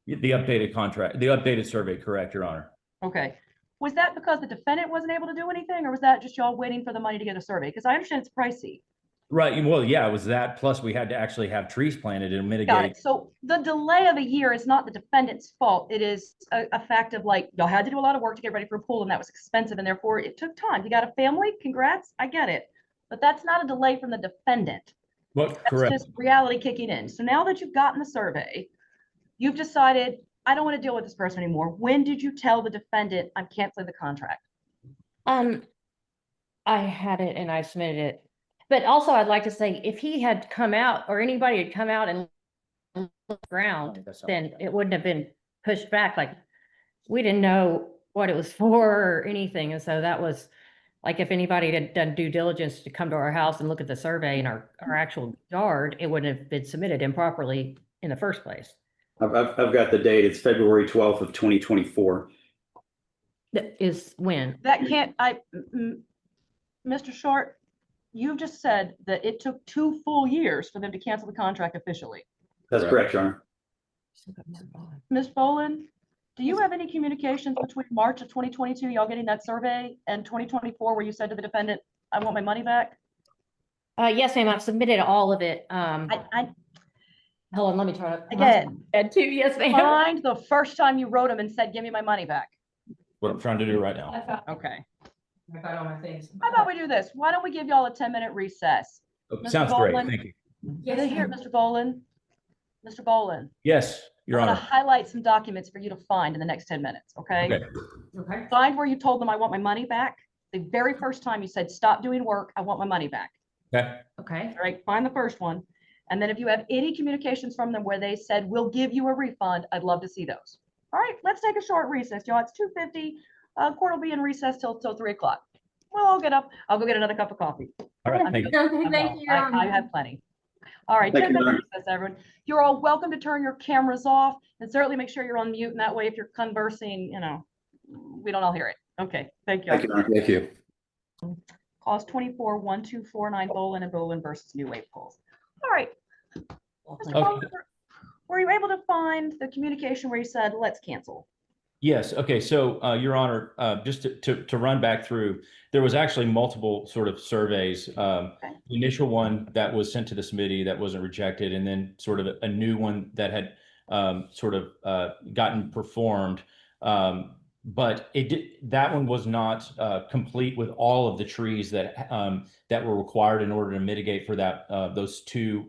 The updated survey, correct, Your Honor. Okay. Was that because the defendant wasn't able to do anything, or was that just y'all waiting for the money to get a survey? Because I understand it's pricey. Right. Well, yeah, it was that. Plus, we had to actually have trees planted and mitigate. Got it. So the delay of a year is not the defendant's fault. It is a fact of like, y'all had to do a lot of work to get ready for a pool, and that was expensive, and therefore it took time. You got a family? Congrats. I get it. But that's not a delay from the defendant. Well, That's correct. just reality kicking in. So now that you've gotten the survey, you've decided I don't want to deal with this person anymore. When did you tell the defendant I'm canceling the contract? I had it and I submitted it. But also I'd like to say, if he had come out or anybody had come out and looked around, then it wouldn't have been pushed back. Like, we didn't know what it was for or anything. And so that was like, if anybody had done due diligence to come to our house and look at the survey in our actual yard, it wouldn't have been submitted improperly in the first place. I've got the date. It's February 12th of 2024. That is when. That can't, Mr. Short, you've just said that it took 2 full years for them to cancel the contract officially. That's correct, Your Honor. Ms. Bowlin, do you have any communications between March of 2022, y'all getting that survey, and 2024, where you said to the defendant, I want my money back? Yes, ma'am, I've submitted all of it. I Hold on, let me try it. again, And two, yes, ma'am. find the first time you wrote him and said, give me my money back. What I'm trying to do right now. Okay. I got all my things. How about we do this? Why don't we give y'all a 10-minute recess? Mr. Sounds great. Bowlin? Thank you. Did I hear it, Mr. Bowlin? Mr. Bowlin, Yes, Your I'm gonna Honor. highlight some documents for you to find in the next 10 minutes, okay? Okay. Okay. Find where you told them I want my money back. The very first time you said, stop doing work, I want my money back. Okay. Okay. All right, find the first one. And then if you have any communications from them where they said, we'll give you a refund, I'd love to see those. All right, let's take a short recess, y'all. It's 2:50. Court will be in recess till 3 o'clock. We'll all get up. I'll go get another cup of coffee. All right. Thank you. Thank you, Your I Honor. have plenty. All right, Thank you, 10-minute Madam. recess, everyone. You're all welcome to turn your cameras off, and certainly make sure you're on mute, and that way if you're conversing, we don't all hear it. Okay, thank you. Thank you, Your Honor. Thank you. Cause 24-1249 Bowlin and Bowlin versus New Wave Pools. All right. Mr. Bowlin, were you able to find the communication where you said, let's cancel? Yes. Okay. So, Your Honor, just to run back through, there was actually multiple sort of surveys. The initial one that was sent to the committee that wasn't rejected, and then sort of a new one that had gotten performed. But that one was not complete with all of the trees that were required in order to mitigate for that those two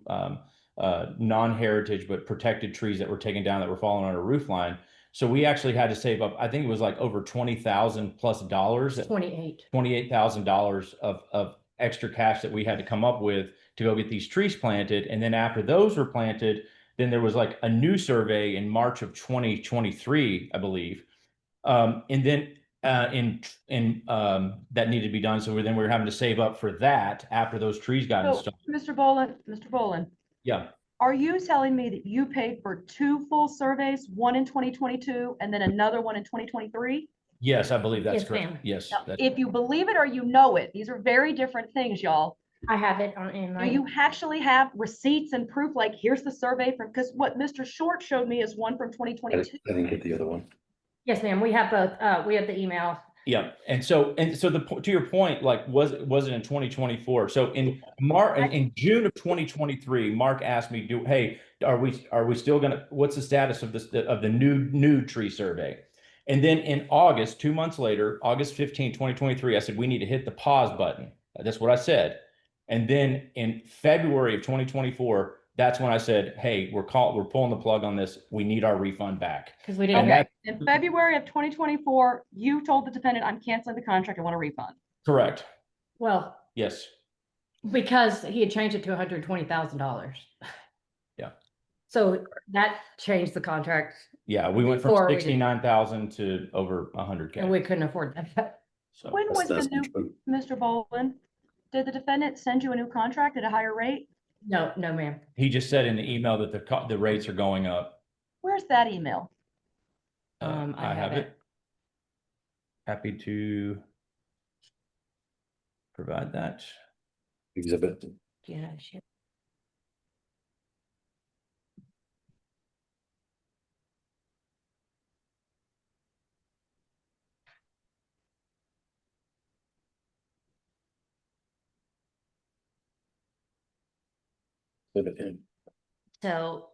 non-heritage but protected trees that were taken down that were falling on a roof line. So we actually had to save up, I think it was like over $20,000 plus dollars, $28,000 of extra cash that we had to come up with to go get these trees planted. And then after those were planted, then there was like a new survey in March of 2023, I believe. And then that needed to be done. So we were having to save up for that after those trees got installed. Mr. Bowlin. Yeah. Are you telling me that you paid for 2 full surveys, one in 2022 and then another one in 2023? Yes, I believe that's Yes, correct. ma'am. Yes. Now, if you believe it or you know it, these are very different things, y'all. I have it in Do my. you actually have receipts and proof? Like, here's the survey from, because what Mr. Short showed me is one from I 2022. didn't get the other one. Yes, ma'am. We have both. We have the email. Yeah. And so to your point, like, was it in 2024? So in June of 2023, Mark asked me, hey, are we still gonna, what's the status of this, of the new tree survey? And then in August, 2 months later, August 15, 2023, I said, we need to hit the pause button. That's what I said. And then in February of 2024, that's when I said, hey, we're pulling the plug on this. We need our refund back. Because we didn't. Okay, in February of 2024, you told the defendant, I'm canceling the contract, I want a refund. Correct. Well, Yes. because he had changed it to $120,000. Yeah. So that changed the contract, Yeah, we went from Before we did- 69,000 to over 100K. and we couldn't afford that. So When was the That's new, Mr. Bowlin, did the defendant send you a new contract at a higher rate? No, ma'am. he just said in the email that the rates are going up. Where's that email? I have it. Happy to provide that. Exhibit. Yeah, shit. Exhibit in. So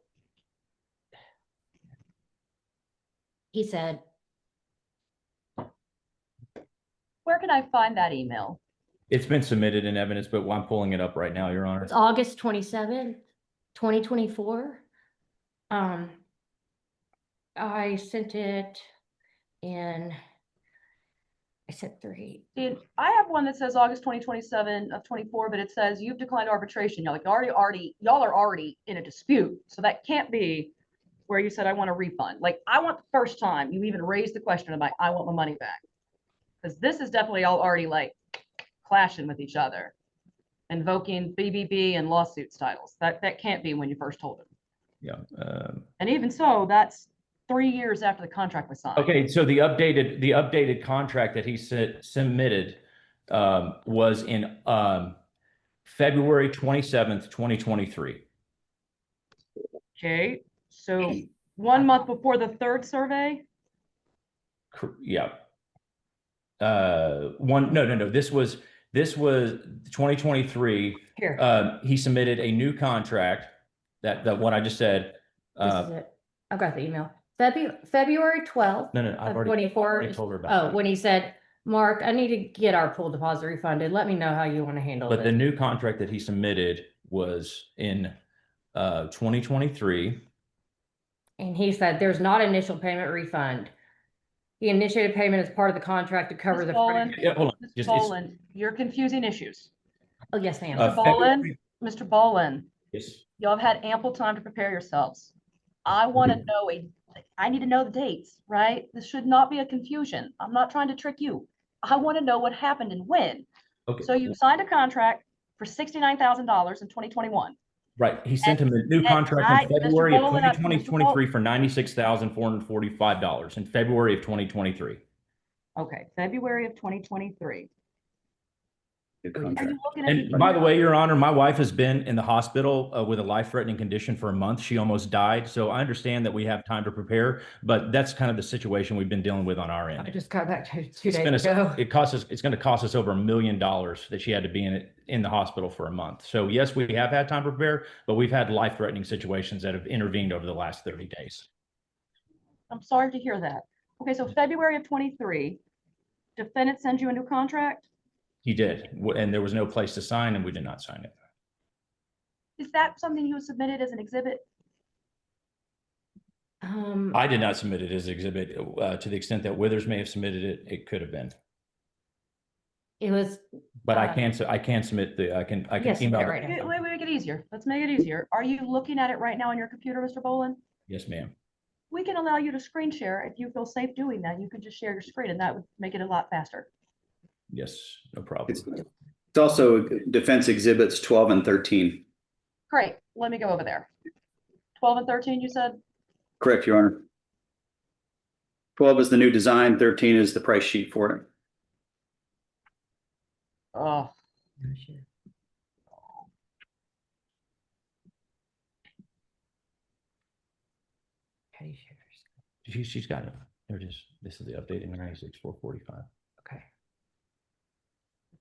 he said, Where can I find that email? It's been submitted in evidence, but I'm pulling it up right now, Your Honor. it's August 27th, 2024. I sent it in, I sent 3. See, I have one that says August 2027 of 24, but it says you've declined arbitration. Y'all y'all are already in a dispute. So that can't be where you said, I want a refund. Like, I want the first time you even raised the question about, I want my money back. Because this is definitely all already like clashing with each other, invoking BBB and lawsuits titles. That can't be when you first told him. Yeah. And even so, that's 3 years after the contract was signed. Okay, so the updated contract that he submitted was in February 27th, 2023. Okay, so 1 month before the third survey. Yeah. No. This was 2023. Here, He submitted a new contract that what I just said. this is it. I've got the email. February 12th No, I've of already 24. told her about Oh, that. when he said, Mark, I need to get our pool deposit refunded. Let me know how you want to handle But the this. new contract that he submitted was in 2023. And he said, there's not initial payment refund. He initiated payment as part of the contract to cover Ms. the. Bowlin, Yeah, hold on. Ms. Just Bowlin, you're confusing issues. Oh, yes, ma'am. Mr. Bowlin, Mr. Bowlin, yes. y'all have had ample time to prepare yourselves. I want to know I need to know the dates, right? This should not be a confusion. I'm not trying to trick you. I want to know what happened and when. Okay. So you signed a contract for $69,000 in 2021. Right. He sent him a new and contract in February of Mr. 2023 for $96,445 in February of 2023. Okay, February of 2023. New Are you contract. looking at And by the way, Your Honor, my wife has been in the hospital with a life-threatening condition for a month. She almost died. So I understand that we have time to prepare, but that's kind of the situation we've been dealing with on our I end. just got back two It's days ago. it's going to cost us over $1 million that she had to be in the hospital for a month. So yes, we have had time to prepare, but we've had life-threatening situations that have intervened over the last 30 days. I'm sorry to hear that. Okay, so February of 23, defendant sends you a new contract. He did, and there was no place to sign, and we did not sign it. Is that something you submitted as an exhibit? I did not submit it as exhibit to the extent that Withers may have submitted it. It could have been, It was, but I can submit I can yes, email. right now. Let me make it easier. Let's make it easier. Are you looking at it right now on your computer, Mr. Bowlin? Yes, ma'am. We can allow you to screen share. If you feel safe doing that, you could just share your screen and that would make it a lot faster. Yes, no problem. It's also defense exhibits 12 and 13. Great. Let me go over there. 12 and 13, you said? Correct, Your Honor. 12 is the new design, 13 is the price sheet for it. Oh, She's got it. There it is. This is the updated 96,445. Okay.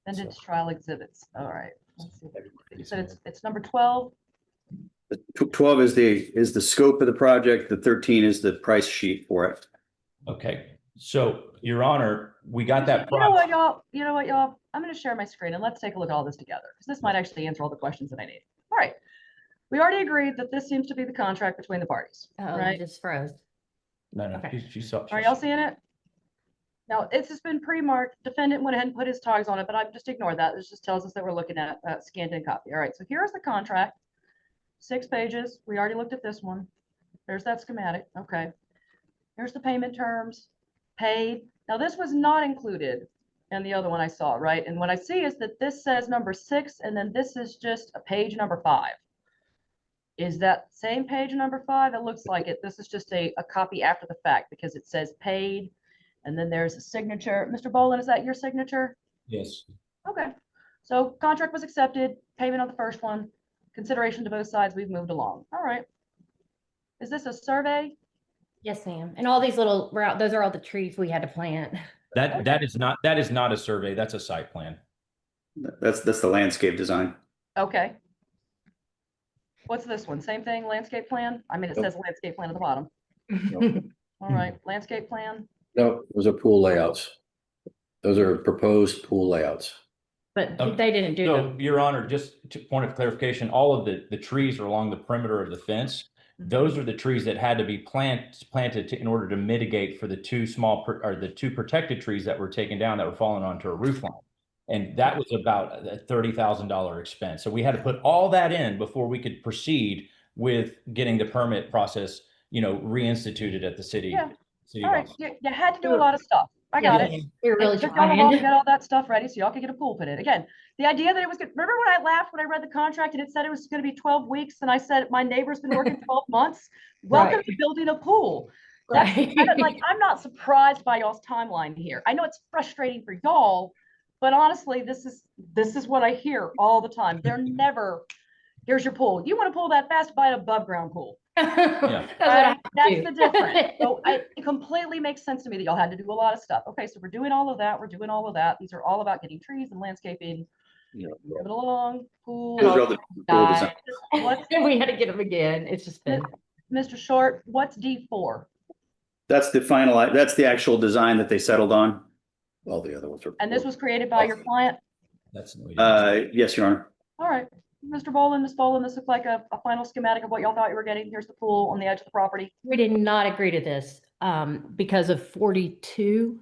defendant's trial exhibits. All right. Let's see. You said it's number 12. 12 is the scope of the project. The 13 is the price sheet for it. Okay, so Your Honor, we got that. You know what, y'all? I'm going to share my screen and let's take a look at all this together because this might actually answer all the questions that I need. All right. We already agreed that this seems to be the contract between the parties, Oh, right? you just froze. No, Okay. she saw. Are y'all seeing it? Now, it's just been pre-marked. Defendant went ahead and put his tags on it, but I've just ignored that. This just tells us that we're looking at scanned in copy. All right, so here's the contract. 6 pages. We already looked at this one. There's that schematic. Okay. Here's the payment terms. Paid. Now, this was not included in the other one I saw, right? And what I see is that this says number 6, and then this is just a page number 5. Is that same page number 5? It looks like it. This is just a copy after the fact because it says paid. And then there's a signature. Mr. Bowlin, is that your signature? Yes. Okay. So contract was accepted, payment on the first one, consideration to both sides, we've moved along. All right. Is this a survey? Yes, ma'am. And all these little, those are all the trees we had to plant. That is not a survey. That's a site plan. That's the landscape design. Okay. What's this one? Same thing, landscape plan? I mean, it says landscape plan at the bottom. All right, landscape plan. No, those are pool layouts. Those are proposed pool layouts. But Okay. they didn't do So, them. Your Honor, just to point of clarification, all of the trees are along the perimeter of the fence. Those are the trees that had to be planted in order to mitigate for the two the two protected trees that were taken down that were falling onto a roof line. And that was about a $30,000 expense. So we had to put all that in before we could proceed with getting the permit process, reinstituted at the city. Yeah. City All right, box. you had to do a lot of stuff. I got it. We're really It took y'all a while to trying. get all that stuff ready, so y'all could get a pool put in. Again, the idea that it was good. Remember when I laughed when I read the contract and it said it was going to be 12 weeks, and I said my neighbor's been working 12 months. Welcome Right. to building a pool. That's Right. I'm not surprised by y'all's timeline here. I know it's frustrating for y'all, but honestly, this is what I hear all the time. They're never, here's your pool. You want to pool that fast, buy an above ground pool. That's Right? That's do. the difference. So it completely makes sense to me that y'all had to do a lot of stuff. Okay, so we're doing all of that. We're doing all of that. These are all about getting trees and landscaping. Moving along, pool. Those are all the pool design. What's We had to get them again. It's just been. Mr. Short, what's D4? That's the actual design that they settled on. All the other ones are. And this was created by your client? That's Yes, Your Honor. All right, Mr. Bowlin, Ms. Bowlin, this looks like a final schematic of what y'all thought you were getting. Here's the pool on the edge of the property. We did not agree to this because of 42.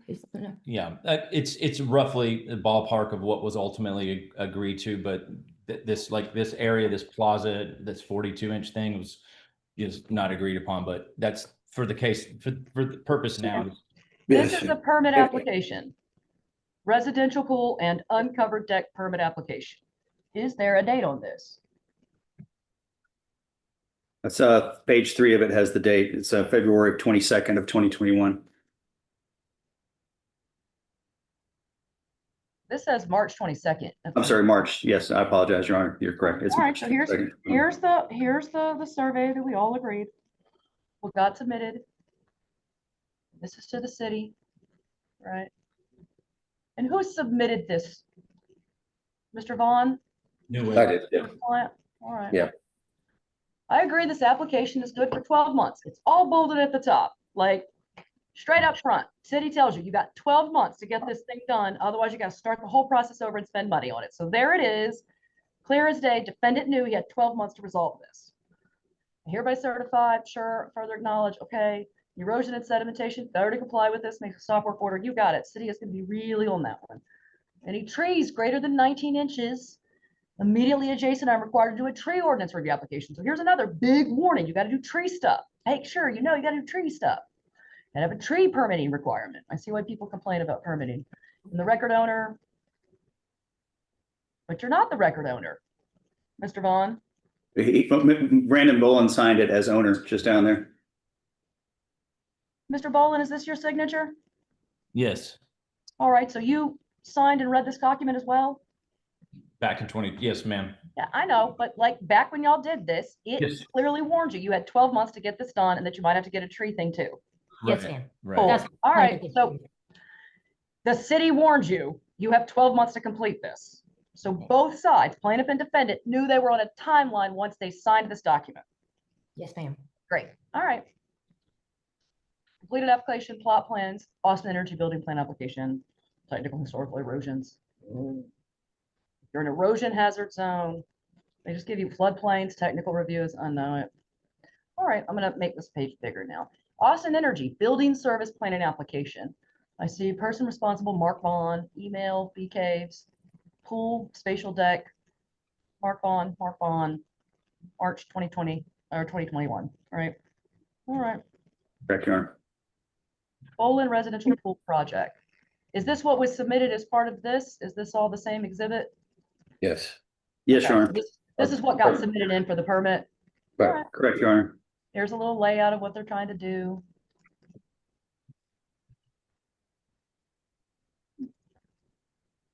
Yeah, it's roughly the ballpark of what was ultimately agreed to, but this area, this plaza, this 42-inch thing is not agreed upon, but that's for the case, for the purpose now. This is a permit application. Residential pool and uncovered deck permit application. Is there a date on this? That's page 3 of it has the date. It's February 22nd of 2021. This says March 22nd. I'm sorry, March. Yes, I apologize, Your Honor. You're correct. It's All right, March so here's 22nd. the survey that we all agreed. What got submitted. This is to the city, right? And who submitted this? Mr. Vaughn? I did, yeah. Client? All right. Yeah. I agree this application is good for 12 months. It's all bolded at the top, like straight up front. City tells you, you got 12 months to get this thing done. Otherwise, you got to start the whole process over and spend money on it. So there it is, clear as day. Defendant knew he had 12 months to resolve this. Hereby certified, sure, further acknowledge, okay. Erosion and sedimentation, failure to comply with this makes a stop work order. You got it. City is going to be really on that one. Any trees greater than 19 inches immediately adjacent, I'm required to do a tree ordinance review application. So here's another big warning. You got to do tree stuff. Hey, sure, you got to do tree stuff. And have a tree permitting requirement. I see why people complain about permitting. And the record owner, but you're not the record owner, Mr. Vaughn. Brandon Bowlin signed it as owner just down there. Mr. Bowlin, is this your signature? Yes, All right, so you signed and read this document as well? back in 20, yes, ma'am. Yeah, I know, but like back when y'all did this, it Yes. clearly warned you, you had 12 months to get this done and that you might have to get a tree thing too. Yes, Right, ma'am. right. Cool. That's All my right, biggest so issue. the city warned you, you have 12 months to complete this. So both sides, plaintiff and defendant, knew they were on a timeline once they signed this document. Yes, ma'am. Great, all right. Completed application, plot plans, Austin Energy Building Plan application, technical historical erosions. You're an erosion hazard zone. They just give you floodplains, technical reviews, unknown. All right, I'm gonna make this page bigger now. Austin Energy Building Service Plan and Application. I see person responsible, Mark Vaughn, email, bee caves, pool, spatial deck, Mark Vaughn, March 2020 or 2021. All right. All right. Correct, Your Honor. Bowlin Residential Pool Project. Is this what was submitted as part of this? Is this all the same exhibit? Yes, Yes, Okay, Your so Honor. this is what got submitted in for the permit. right. Correct, Your Honor. Here's a little layout of what they're trying to do.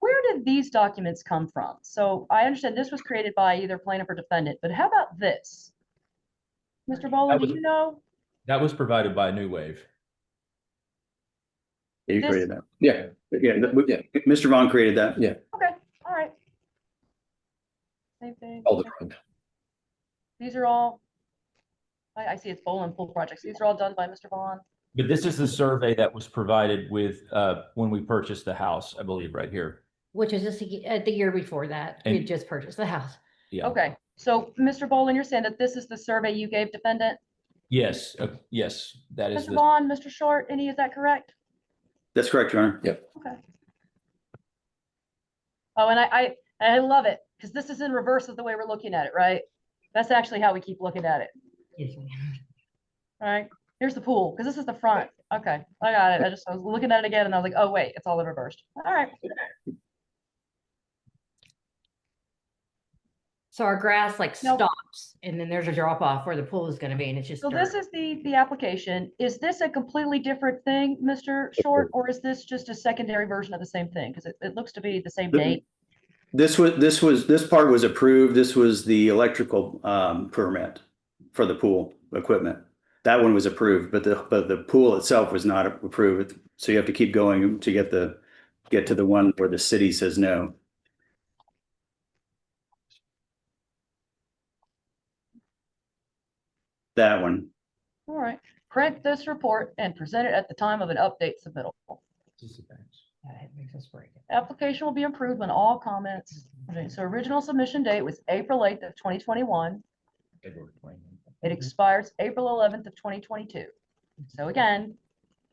Where did these documents come from? So I understand this was created by either plaintiff or defendant, but how about this? Mr. Bowlin, do you know? That was provided by New Wave. Yeah, you This- created that. Yeah, Yeah, Yeah. Mr. Vaughn created that. yeah, Okay, all right. Same thing. all different. These are all, I see it's Bowlin Pool Projects. These are all done by Mr. Vaughn. But this is the survey that was provided with, when we purchased the house, I believe, right here. Which is just the year before that. We And- had just purchased the house. Yeah. Okay, so Mr. Bowlin, you're saying that this is the survey you gave defendant? Yes, yes, that is Mr. the, Vaughn, Mr. Short, any, is that correct? That's correct, Your Honor. Yep. Okay. Oh, and I love it, because this is in reverse of the way we're looking at it, right? That's actually how we keep looking at it. Yes, ma'am. All right, here's the pool, because this is the front. Okay, I got it. I was looking at it again and I was like, oh, wait, it's all in reversed. All right. So our grass like Nope. stops and then there's a drop off where the pool is gonna be and it's just So this dirt. is the application. Is this a completely different thing, Mr. Short, or is this just a secondary version of the same thing? Because it looks to be the same date. This part was approved. This was the electrical permit for the pool equipment. That one was approved, but the pool itself was not approved. So you have to keep going to get to the one where the city says no. That one. All right, print this report and present it at the time of an update submittal. That makes us break it. Application will be approved when all comments, okay, so original submission date was April 8th of 2021. It expires April 11th of 2022. So again,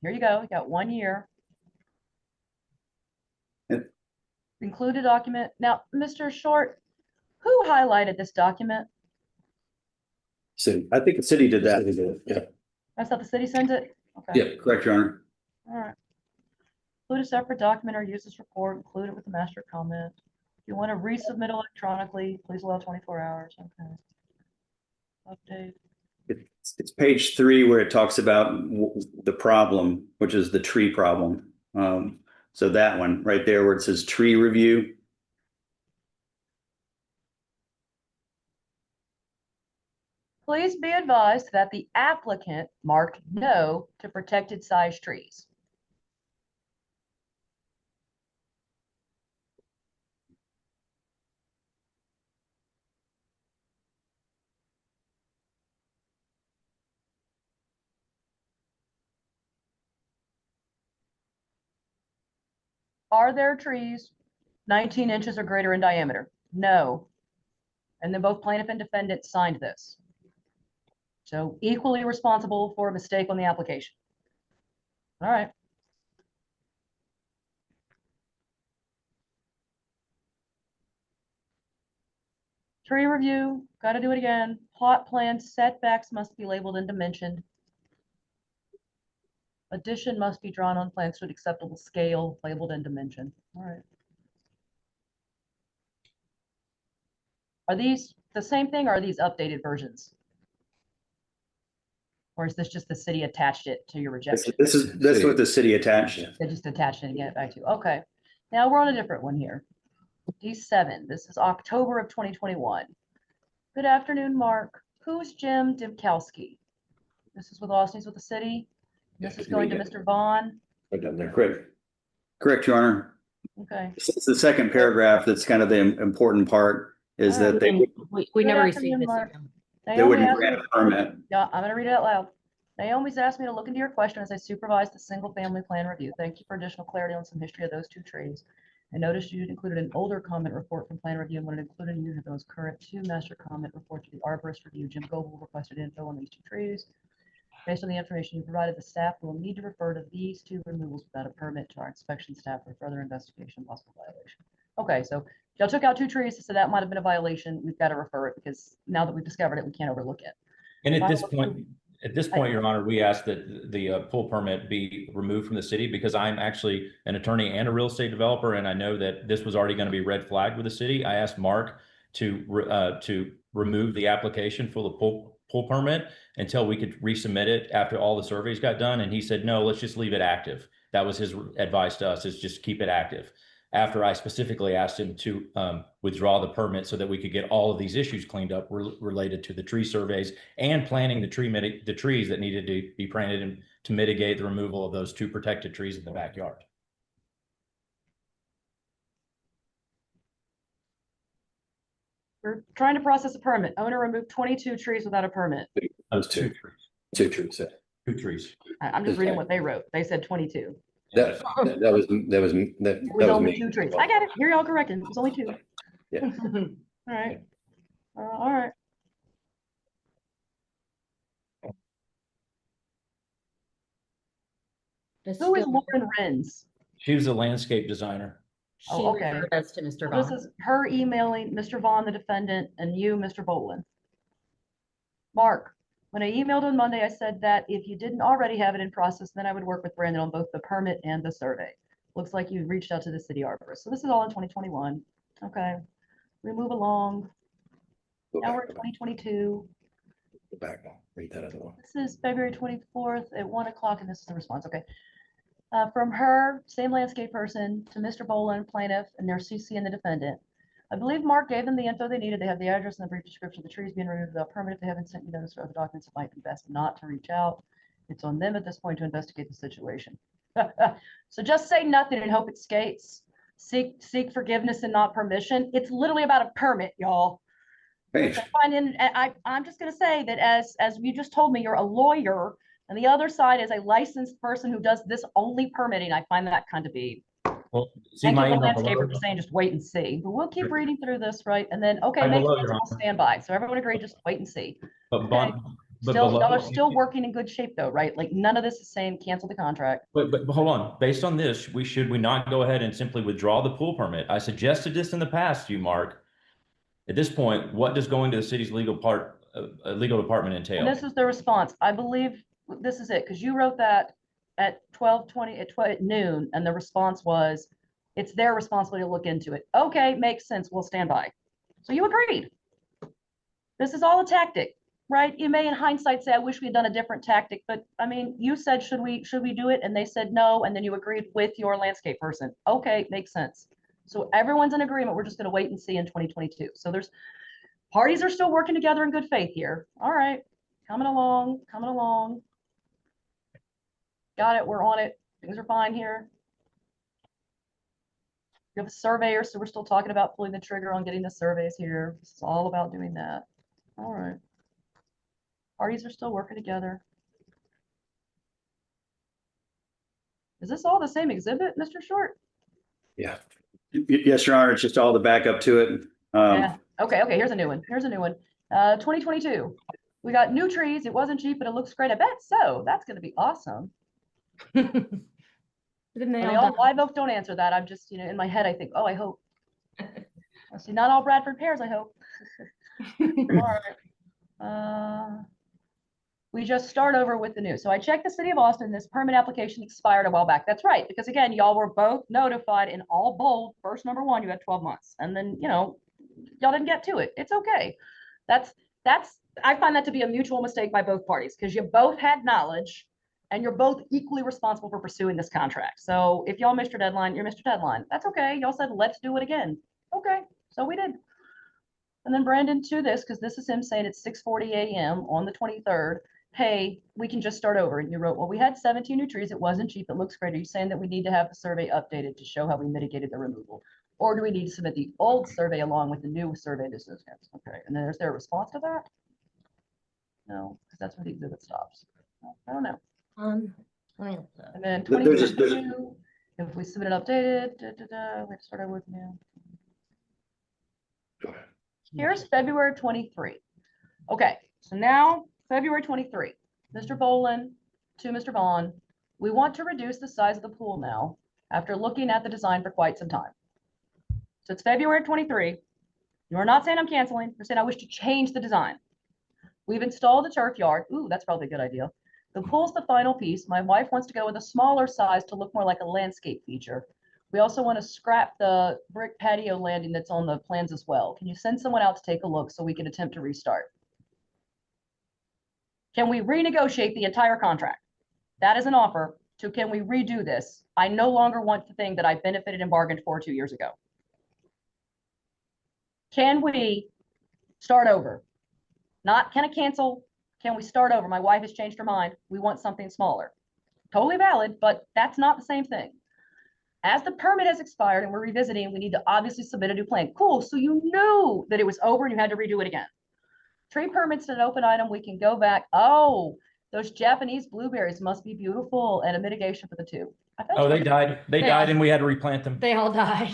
here you go, you got 1 year. Yep. Included document. Now, Mr. Short, who highlighted this document? So I think the city did that. Yeah. That's how the city sends it? Okay. Yeah. Correct, Your Honor. All right. Include a separate document or use this report, include it with the master comment. If you want to resubmit electronically, please allow 24 hours. Okay. Update. It's page 3 where it talks about the problem, which is the tree problem. So that one right there where it says tree review. Please be advised that the applicant marked no to protected size trees. Are there trees 19 inches or greater in diameter? No. And then both plaintiff and defendant signed this. So equally responsible for a mistake on the application. All right. Tree review, got to do it again. Plot plan setbacks must be labeled and dimensioned. Addition must be drawn on plans to an acceptable scale, labeled and dimensioned. All right. Are these the same thing or are these updated versions? Or is this just the city attached it to your rejection? That's what the city attached. They just attached it and get it back to you. Okay. Now we're on a different one here. D7, this is October of 2021. Good afternoon, Mark. Who's Jim Dimkowski? This is with Austin's with the city. This is going to Mr. Vaughn. Right down there. Correct, Your Honor. Okay. It's the second paragraph that's kind of the important part is that they We Good never afternoon, received this. Mark. email. they wouldn't asked me grant to- a permit. Yeah, I'm gonna read it out loud. Naomi's asked me to look into your question as I supervise the single family plan review. Thank you for additional clarity on some history of those two trees. I noticed you included an older comment report from plan review and wanted to include in you those current 2 master comment report to the arborist review. Jim Goble requested info on these 2 trees. Based on the information you provided, the staff will need to refer to these 2 removals without a permit to our inspection staff for further investigation of possible violation. Okay, so y'all took out 2 trees, so that might have been a violation. We've got to refer it because now that we've discovered it, we can't overlook it. and at this point, Your Honor, we ask that the pool permit be removed from the city because I'm actually an attorney and a real estate developer, and I know that this was already going to be red flagged with the city. I asked Mark to remove the application for the pool permit until we could resubmit it after all the surveys got done, and he said, no, let's just leave it active. That was his advice to us, is just keep it active. After I specifically asked him to withdraw the permit so that we could get all of these issues cleaned up related to the tree surveys and planting the trees that needed to be planted and to mitigate the removal of those 2 protected trees in the backyard. We're trying to process a permit. Owner removed 22 trees without a permit. Those 2 trees. 2 trees. 2 trees. I'm just reading what they wrote. They said 22. That was It was only me. 2 trees. I got it. Here y'all corrected. It was only 2. Yeah. All right. All right. It's Who is still, Lauren Renz? She was a landscape designer. she Oh, okay. referred us to Mr. So this Vaughn. is her emailing Mr. Vaughn, the defendant, and you, Mr. Bowlin. Mark, when I emailed on Monday, I said that if you didn't already have it in process, then I would work with Brandon on both the permit and the survey. Looks like you reached out to the city arborist. So this is all in 2021. Okay, we move along. Go Now we're back, in 2022. go back, read that other one. This is February 24th at 1 o'clock, and this is the response. Okay. From her, same landscape person, to Mr. Bowlin, plaintiff, and their CC and the defendant. I believe Mark gave them the info they needed. They have the address and the brief description of the trees being removed without permit. If they haven't sent you notice or other documents, it might be best not to reach out. It's on them at this point to investigate the situation. So just say nothing and hope it skates. Seek forgiveness and not permission. It's literally about a permit, y'all. Hey, I'm just gonna say that as you just told me, you're a lawyer, and the other side is a licensed person who does this only permitting. I find that kind of be. Well, see Thank you, my the email landscaper, below? for saying just wait and see. But we'll keep reading through this, right? And then, okay, Right makes below, sense, Your we'll stand by. So everyone agreed, just wait and see. But, Okay. but Still, y'all are below, still working in good shape though, right? Like none of this is saying cancel the contract. but hold on. Based on this, should we not go ahead and simply withdraw the pool permit? I suggested this in the past to you, Mark. At this point, what does going to the city's legal department And entail? this is the response. I believe this is it, because you wrote that at 12:20 at noon, and the response was, it's their responsibility to look into it. Okay, makes sense. We'll stand by. So you agreed. This is all a tactic, right? You may in hindsight say, I wish we had done a different tactic, but I mean, you said, should we do it? And they said no, and then you agreed with your landscape person. Okay, makes sense. So everyone's in agreement. We're just going to wait and see in 2022. So there's parties are still working together in good faith here. All right, coming along, coming along. Got it, we're on it. Things are fine here. You have a surveyor, so we're still talking about pulling the trigger on getting the surveys here. It's all about doing that. All right. Parties are still working together. Is this all the same exhibit, Mr. Short? Yeah, yes, Your Honor, it's just all the backup to it. Yeah. Okay, here's a new one. Here's a new one. 2022. We got new trees. It wasn't cheap, but it looks great. I bet so. That's going to be awesome. Didn't they I mean, all all live oak don't answer that. I'm just, in my head, I think, oh, I hope. I see, not all Bradford pears, I hope. All right. We just start over with the new. So I checked the city of Austin. This permit application expired a while back. That's right. Because again, y'all were both notified in all bold. First, number one, you had 12 months. And then, y'all didn't get to it. It's okay. I find that to be a mutual mistake by both parties because you both had knowledge and you're both equally responsible for pursuing this contract. So if y'all missed your deadline, you're Mr. Deadline. That's okay. Y'all said, let's do it again. Okay. So we did. And then Brandon to this, because this is him saying it's 6:40 a.m. on the 23rd. Hey, we can just start over. And you wrote, well, we had 17 new trees. It wasn't cheap. It looks great. Are you saying that we need to have the survey updated to show how we mitigated the removal? Or do we need to submit the old survey along with the new survey? Okay. And then is there a response to that? No, because that's where the exhibit stops. I don't know. well, And then There's a- 2022, if we submit it updated, we have to start over with new. Here's February 23. Okay, so now February 23, Mr. Bowlin to Mr. Vaughn, we want to reduce the size of the pool now after looking at the design for quite some time. So it's February 23. You are not saying I'm canceling. You're saying I wish to change the design. We've installed the turf yard. Ooh, that's probably a good idea. The pool's the final piece. My wife wants to go with a smaller size to look more like a landscape feature. We also want to scrap the brick patio landing that's on the plans as well. Can you send someone out to take a look so we can attempt to restart? Can we renegotiate the entire contract? That is an offer to, can we redo this? I no longer want the thing that I benefited and bargained for 2 years ago. Can we start over? Not, can I cancel? Can we start over? My wife has changed her mind. We want something smaller. Totally valid, but that's not the same thing. As the permit has expired and we're revisiting, we need to obviously submit a new plan. Cool, so you knew that it was over and you had to redo it again. Tree permits an open item, we can go back. Oh, those Japanese blueberries must be beautiful and a mitigation for the two. Oh, they died. They They died all- and we had to replant them. They all died.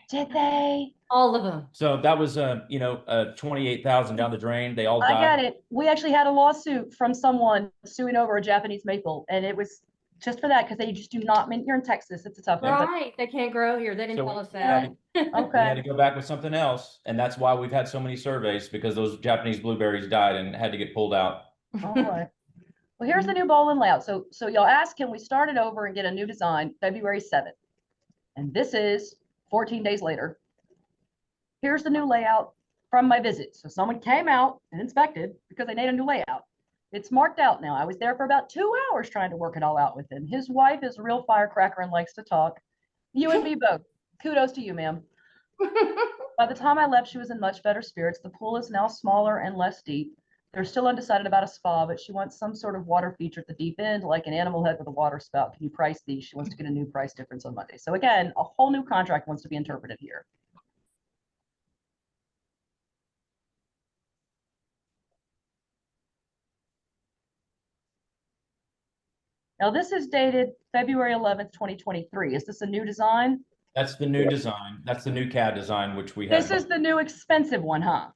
Did they? All of them. So that was, 28,000 down the drain. They all I died. get it. We actually had a lawsuit from someone suing over a Japanese maple, and it was just for that, because they just do not mean, you're in Texas, it's a tough one, but Right, they can't grow here. They didn't So tell us we had that. We had okay. to go back with something else, and that's why we've had so many surveys, because those Japanese blueberries died and had to get pulled out. All right. Well, here's the new Bowlin layout. So y'all asked, can we start it over and get a new design February 7th? And this is 14 days later. Here's the new layout from my visit. So someone came out and inspected because they made a new layout. It's marked out now. I was there for about 2 hours trying to work it all out with him. His wife is a real firecracker and likes to talk. You and me both. Kudos to you, ma'am. By the time I left, she was in much better spirits. The pool is now smaller and less deep. They're still undecided about a spa, but she wants some sort of water feature at the deep end, like an animal head with a water spout. Can you price these? She wants to get a new price difference on Monday. So again, a whole new contract wants to be interpreted here. Now this is dated February 11th, 2023. Is this a new design? That's the new design. That's the new CAD design, which we had. This is the new expensive one, huh?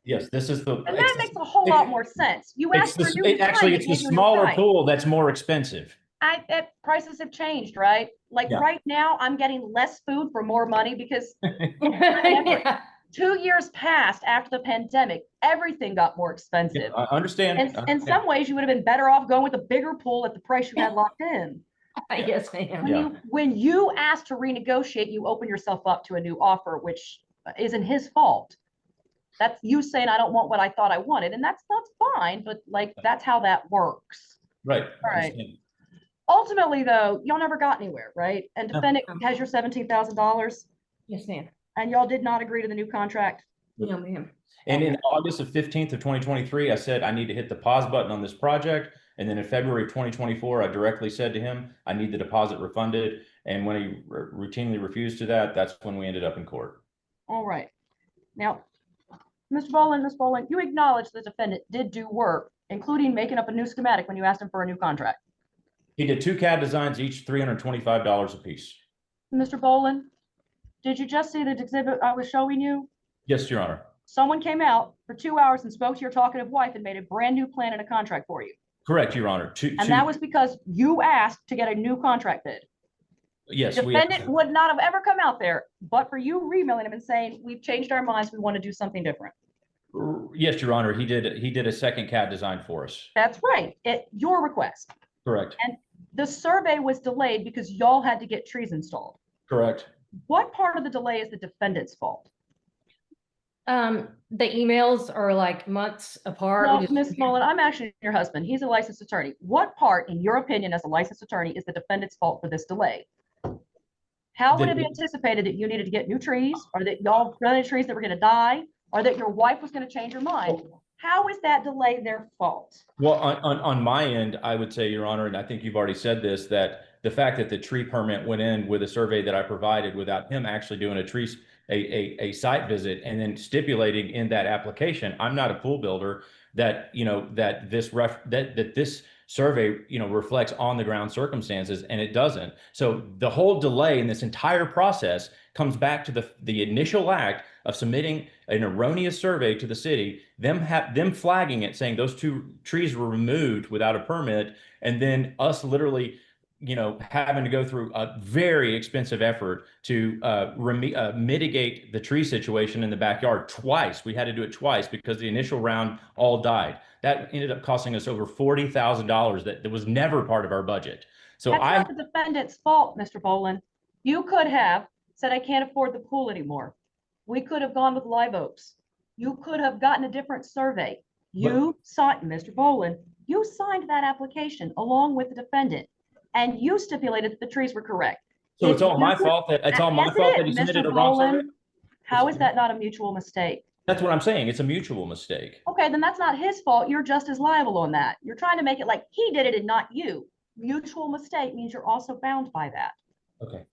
Yes, this is the. And that makes a whole lot more sense. You asked for a new design. Actually, they it's the gave you a new smaller price. pool that's more expensive. Prices have changed, right? Like Yeah. right now, I'm getting less food for more money because Yeah. 2 years passed after the pandemic, everything got more expensive. I understand. And in some ways, you would have been better off going with a bigger pool at the price you had locked in. Yes, ma'am. Yeah. When you ask to renegotiate, you open yourself up to a new offer, which isn't his fault. That's you saying, I don't want what I thought I wanted. And that's fine, but like, that's how that works. Right. All right. Understand. Ultimately, though, y'all never got anywhere, right? And defendant has your $17,000 Yes, ma'am. and y'all did not agree to the new contract. No, ma'am. And in August of 15th of 2023, I said, I need to hit the pause button on this project. And then in February of 2024, I directly said to him, I need the deposit refunded. And when he routinely refused to that, that's when we ended up in court. All right. Now, Mr. Bowlin, Ms. Bowlin, you acknowledge the defendant did do work, including making up a new schematic when you asked him for a new contract. He did 2 CAD designs, each $325 a piece. Mr. Bowlin, did you just see the exhibit I was showing you? Yes, Your Honor. Someone came out for 2 hours and spoke to your talkative wife and made a brand new plan and a contract for you. Correct, Your Honor. And that was because you asked to get a new contract bid. Yes, Defendant would not have ever come out there, but for you emailing him and saying, we've changed our minds, we want to do something different. Yes, Your Honor. He did a second CAD design for us. That's right, at your request. Correct. And the survey was delayed because y'all had to get trees installed. Correct. What part of the delay is the defendant's fault? The emails are like months apart. No, Ms. Mullen, I'm actually your husband. He's a licensed attorney. What part, in your opinion, as a licensed attorney, is the defendant's fault for this delay? How would it be anticipated that you needed to get new trees, or that y'all planted trees that were going to die, or that your wife was going to change her mind? How is that delay their fault? Well, on my end, I would say, Your Honor, and I think you've already said this, that the fact that the tree permit went in with a survey that I provided without him actually doing a site visit and then stipulating in that application, I'm not a pool builder, that, you know, that this survey, you know, reflects on the ground circumstances, and it doesn't. So the whole delay in this entire process comes back to the initial act of submitting an erroneous survey to the city, them flagging it, saying those 2 trees were removed without a permit, and then us literally, you know, having to go through a very expensive effort to mitigate the tree situation in the backyard twice. We had to do it twice because the initial round all died. That ended up costing us over $40,000 that was never part of our budget. So That's not the defendant's fault, Mr. Bowlin. You could have said, I can't afford the pool anymore. We could have gone with live oaks. You could have gotten a different survey. You signed, Mr. Bowlin, you signed that application along with the defendant, and you stipulated that the trees were correct. So it's all my fault that he submitted a wrong survey? How is that not a mutual mistake? That's what I'm saying. It's a mutual mistake. Okay, then that's not his fault. You're just as liable on that. You're trying to make it like he did it and not you. Mutual mistake means you're also bound by that. Okay.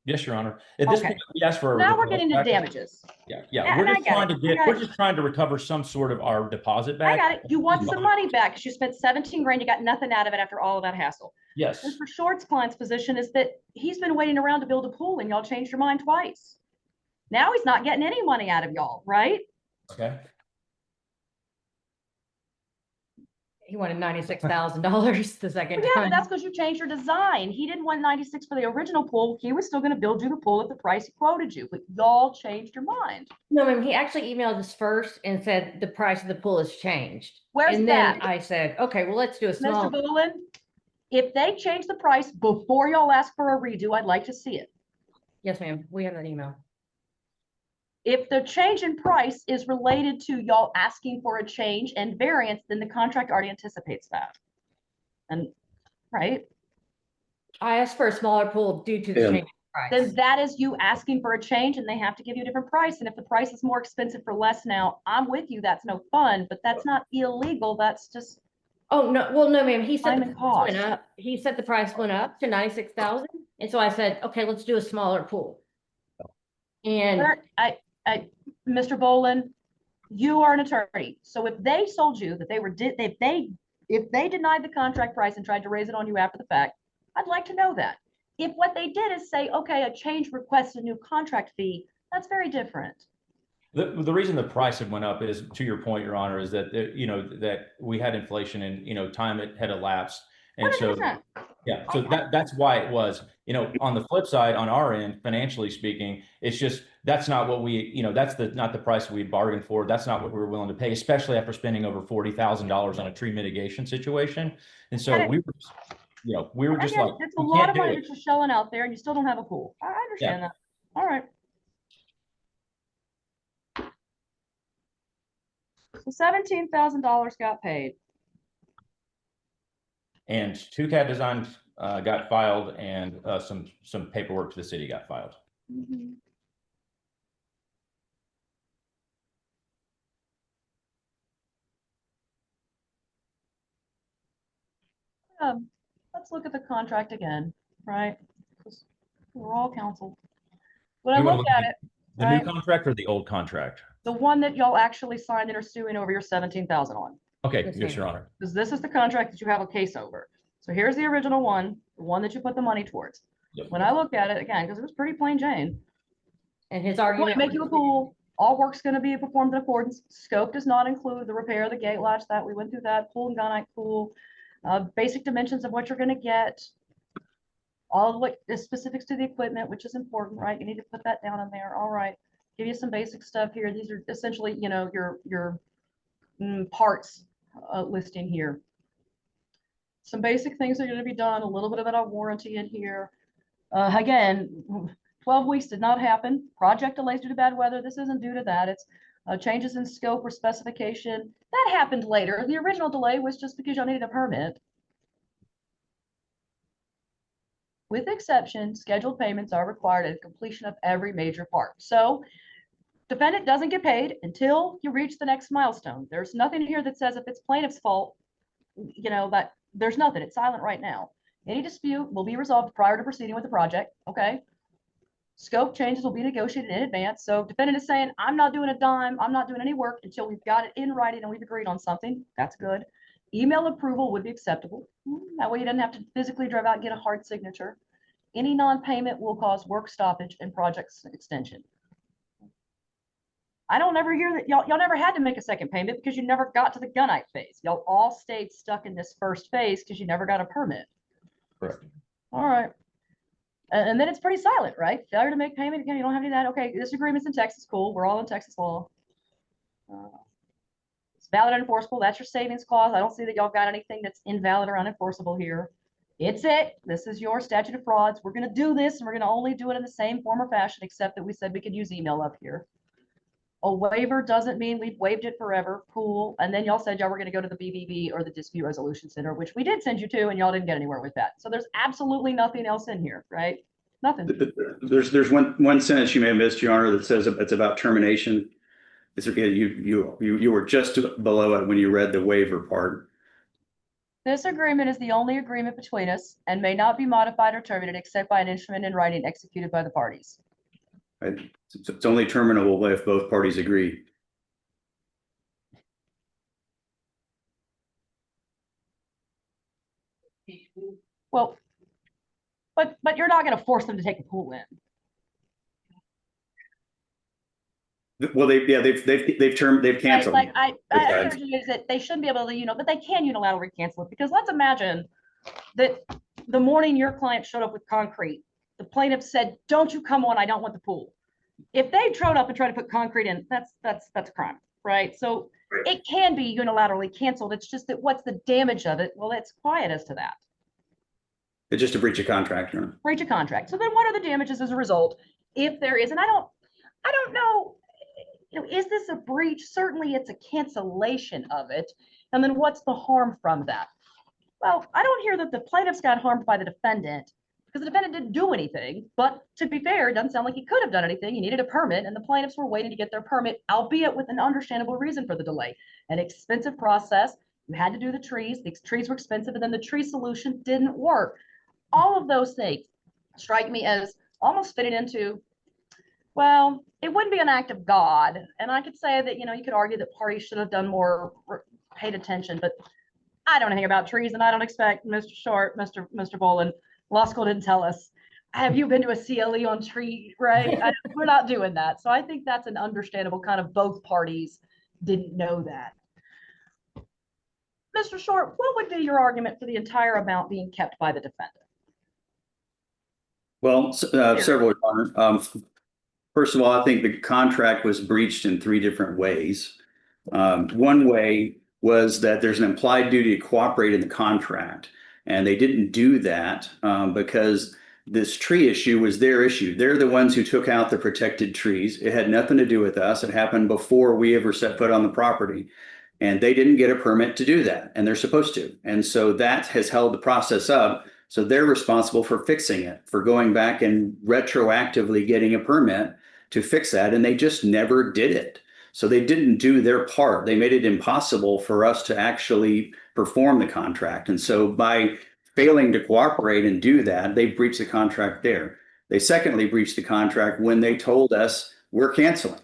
Yes, Your Honor. At this point, we asked for now we're getting into damages. Yeah. We're just trying to recover some sort of our deposit back. I got it. You want some money back because you spent 17 grand. You got nothing out of it after all of that hassle. Yes. Mr. Short's client's position is that he's been waiting around to build a pool and y'all changed your mind twice. Now he's not getting any money out of y'all, right? Okay. He wanted $96,000 the second Yeah, but time. that's because you changed your design. He didn't want 96 for the original pool. He was still gonna build you the pool at the price he quoted you, but y'all changed your mind. No, ma'am, he actually emailed us first and said the price of the pool has changed. Where's And then that? I said, okay, well, let's do a Mr. small. Bowlin, if they change the price before y'all ask for a redo, I'd like to see it. Yes, ma'am, we have that email. If the change in price is related to y'all asking for a change and variance, then the contract already anticipates that. And, right? I asked for a smaller pool due to the Yeah. change in price. Then that is you asking for a change and they have to give you a different price. And if the price is more expensive for less now, I'm with you. That's no fun, but that's not illegal. That's just, Oh, no, well, no, ma'am, he said Time the and price went cost. up. He said the price went up to 96,000. And so I said, okay, let's do a smaller pool. And Mr. Bowlin, you are an attorney. So if they sold you that they were, if they denied the contract price and tried to raise it on you after the fact, I'd like to know that. If what they did is say, okay, a change requests a new contract fee, that's very different. The reason the price had went up is, to your point, Your Honor, is that, that we had inflation and, time it had elapsed. And so, 100%. yeah, so that's why it was, on the flip side, on our end, financially speaking, it's just, that's not what we, that's not the price we bargained for. That's not what we were willing to pay, especially after spending over $40,000 on a tree mitigation situation. And so we were just like, It's a we lot can't of do money it. that you're shelling out there and you still don't have a pool. I understand that. All right. So $17,000 got paid. And two CAD designs got filed, and some paperwork to the city got filed. Mhm. Let's look at the contract again, right? 'Cause we're all counsel. When I You wanna look look at at it, the new right, contract or the old contract? the one that y'all actually signed and are suing over your 17,000 on, Okay, Yes, yes, ma'am. Your Honor. because this is the contract that you have a case over. So here's the original one, the one that you put the money towards. Yep. When I look at it again, because it was pretty plain Jane, And his we argument. make you a pool, all work's gonna be performed in accordance. Scope does not include the repair of the gate latch, that we went through that, pool and gunite pool. Basic dimensions of what you're gonna get. All of like the specifics to the equipment, which is important, right? You need to put that down in there. All right. Give you some basic stuff here. These are essentially, your parts listing here. Some basic things are going to be done, a little bit of a warranty in here. Again, 12 weeks did not happen. Project delays due to bad weather. This isn't due to that. It's changes in scope or specification. That happened later. The original delay was just because y'all needed a permit. With exception, scheduled payments are required at completion of every major part. So defendant doesn't get paid until you reach the next milestone. There's nothing here that says if it's plaintiff's fault, that there's nothing. It's silent right now. Any dispute will be resolved prior to proceeding with the project. Okay. Scope changes will be negotiated in advance. So defendant is saying, I'm not doing a dime. I'm not doing any work until we've got it in writing and we've agreed on something. That's good. Email approval would be acceptable. That way you don't have to physically drive out and get a hard signature. Any non-payment will cause work stoppage and project extension. I don't ever hear that y'all never had to make a second payment because you never got to the gunite phase. Y'all all stayed stuck in this first phase because you never got a permit. Correct. All right. And then it's pretty silent, right? Failure to make payment, again, you don't have any of that. Okay, this agreement's in Texas, cool. We're all in Texas law. It's valid and enforceable. That's your savings clause. I don't see that y'all got anything that's invalid or unenforceable here. It's it. This is your statute of frauds. We're going to do this and we're going to only do it in the same form or fashion, except that we said we could use email up here. A waiver doesn't mean we've waived it forever. Cool. And then y'all said y'all were going to go to the BBB or the Dispute Resolution Center, which we did send you to, and y'all didn't get anywhere with that. So there's absolutely nothing else in here, right? Nothing. There's one sentence you may have missed, Your Honor, that says it's about termination. It's okay. You were just below it when you read the waiver part. This agreement is the only agreement between us and may not be modified or terminated except by an instrument in writing executed by the parties. Right? It's only terminable if both parties agree. Well, but you're not going to force them to take the pool in. Well, they've Right, canceled. like I Besides. understand is that they shouldn't be able to, but they can unilaterally cancel it, because let's imagine that the morning your client showed up with concrete, the plaintiff said, don't you come on, I don't want the pool. If they showed up and tried to put concrete in, that's a crime, right? So it can be unilaterally canceled. It's just that what's the damage of it? Well, it's quiet as to that. It's just a breach of contract. Breach of contract. So then what are the damages as a result? If there is, and I don't know, is this a breach? Certainly it's a cancellation of it. And then what's the harm from that? Well, I don't hear that the plaintiffs got harmed by the defendant, because the defendant didn't do anything. But to be fair, it doesn't sound like he could have done anything. He needed a permit, and the plaintiffs were waiting to get their permit, albeit with an understandable reason for the delay. An expensive process. You had to do the trees. The trees were expensive, and then the tree solution didn't work. All of those things strike me as almost fitting into, well, it wouldn't be an act of God. And I could say that, you could argue that parties should have done more, paid attention, but I don't know anything about trees, and I don't expect Mr. Short, Mr. Bowlin, law school didn't tell us. Have you been to a CLE on tree, right? We're not doing that. So I think that's an understandable kind of, both parties didn't know that. Mr. Short, what would be your argument for the entire amount being kept by the defendant? Well, several, Your Honor. First of all, I think the contract was breached in 3 different ways. One way was that there's an implied duty to cooperate in the contract, and they didn't do that because this tree issue was their issue. They're the ones who took out the protected trees. It had nothing to do with us. It happened before we ever set foot on the property, and they didn't get a permit to do that, and they're supposed to. And so that has held the process up. So they're responsible for fixing it, for going back and retroactively getting a permit to fix that, and they just never did it. So they didn't do their part. They made it impossible for us to actually perform the contract. And so by failing to cooperate and do that, they breached the contract there. They secondly breached the contract when they told us we're canceling.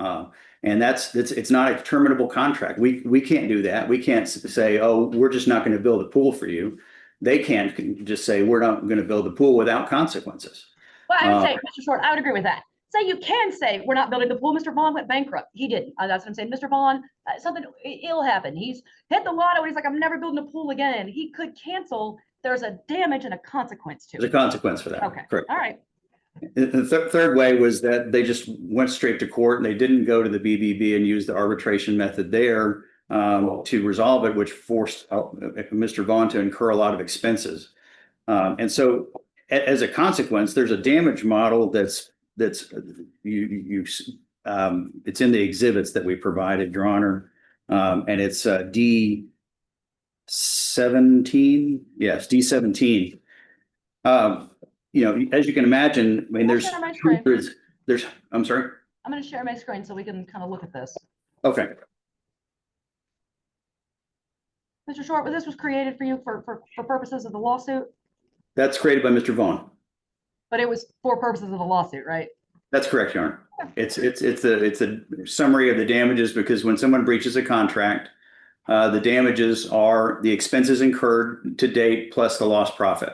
And it's not a terminable contract. We can't do that. We can't say, oh, we're just not going to build a pool for you. They can't just say we're not going to build a pool without consequences. Well, I would say, Mr. Short, I would agree with that. Say you can say we're not building the pool. Mr. Vaughn went bankrupt. He didn't. That's what I'm saying. Mr. Vaughn, something ill happened. He's hit the lotto. He's like, I'm never building a pool again. He could cancel. There's a damage and a consequence to it. There's a consequence for that. Okay. Correct. All right. The third way was that they just went straight to court, and they didn't go to the BBB and use the arbitration method there to resolve it, which forced Mr. Vaughn to incur a lot of expenses. And so as a consequence, there's a damage model that's it's in the exhibits that we provided, Your Honor. And it's D17. Yes, D17. As you can imagine, I mean, I'll there's share my screen. I'm sorry. I'm going to share my screen so we can kind of look at this. Okay. Mr. Short, this was created for you for purposes of the lawsuit, That's created by Mr. Vaughn. but it was for purposes of the lawsuit, right? That's correct, Your Honor. It's a summary of the damages, because when someone breaches a contract, the damages are the expenses incurred to date plus the lost profit.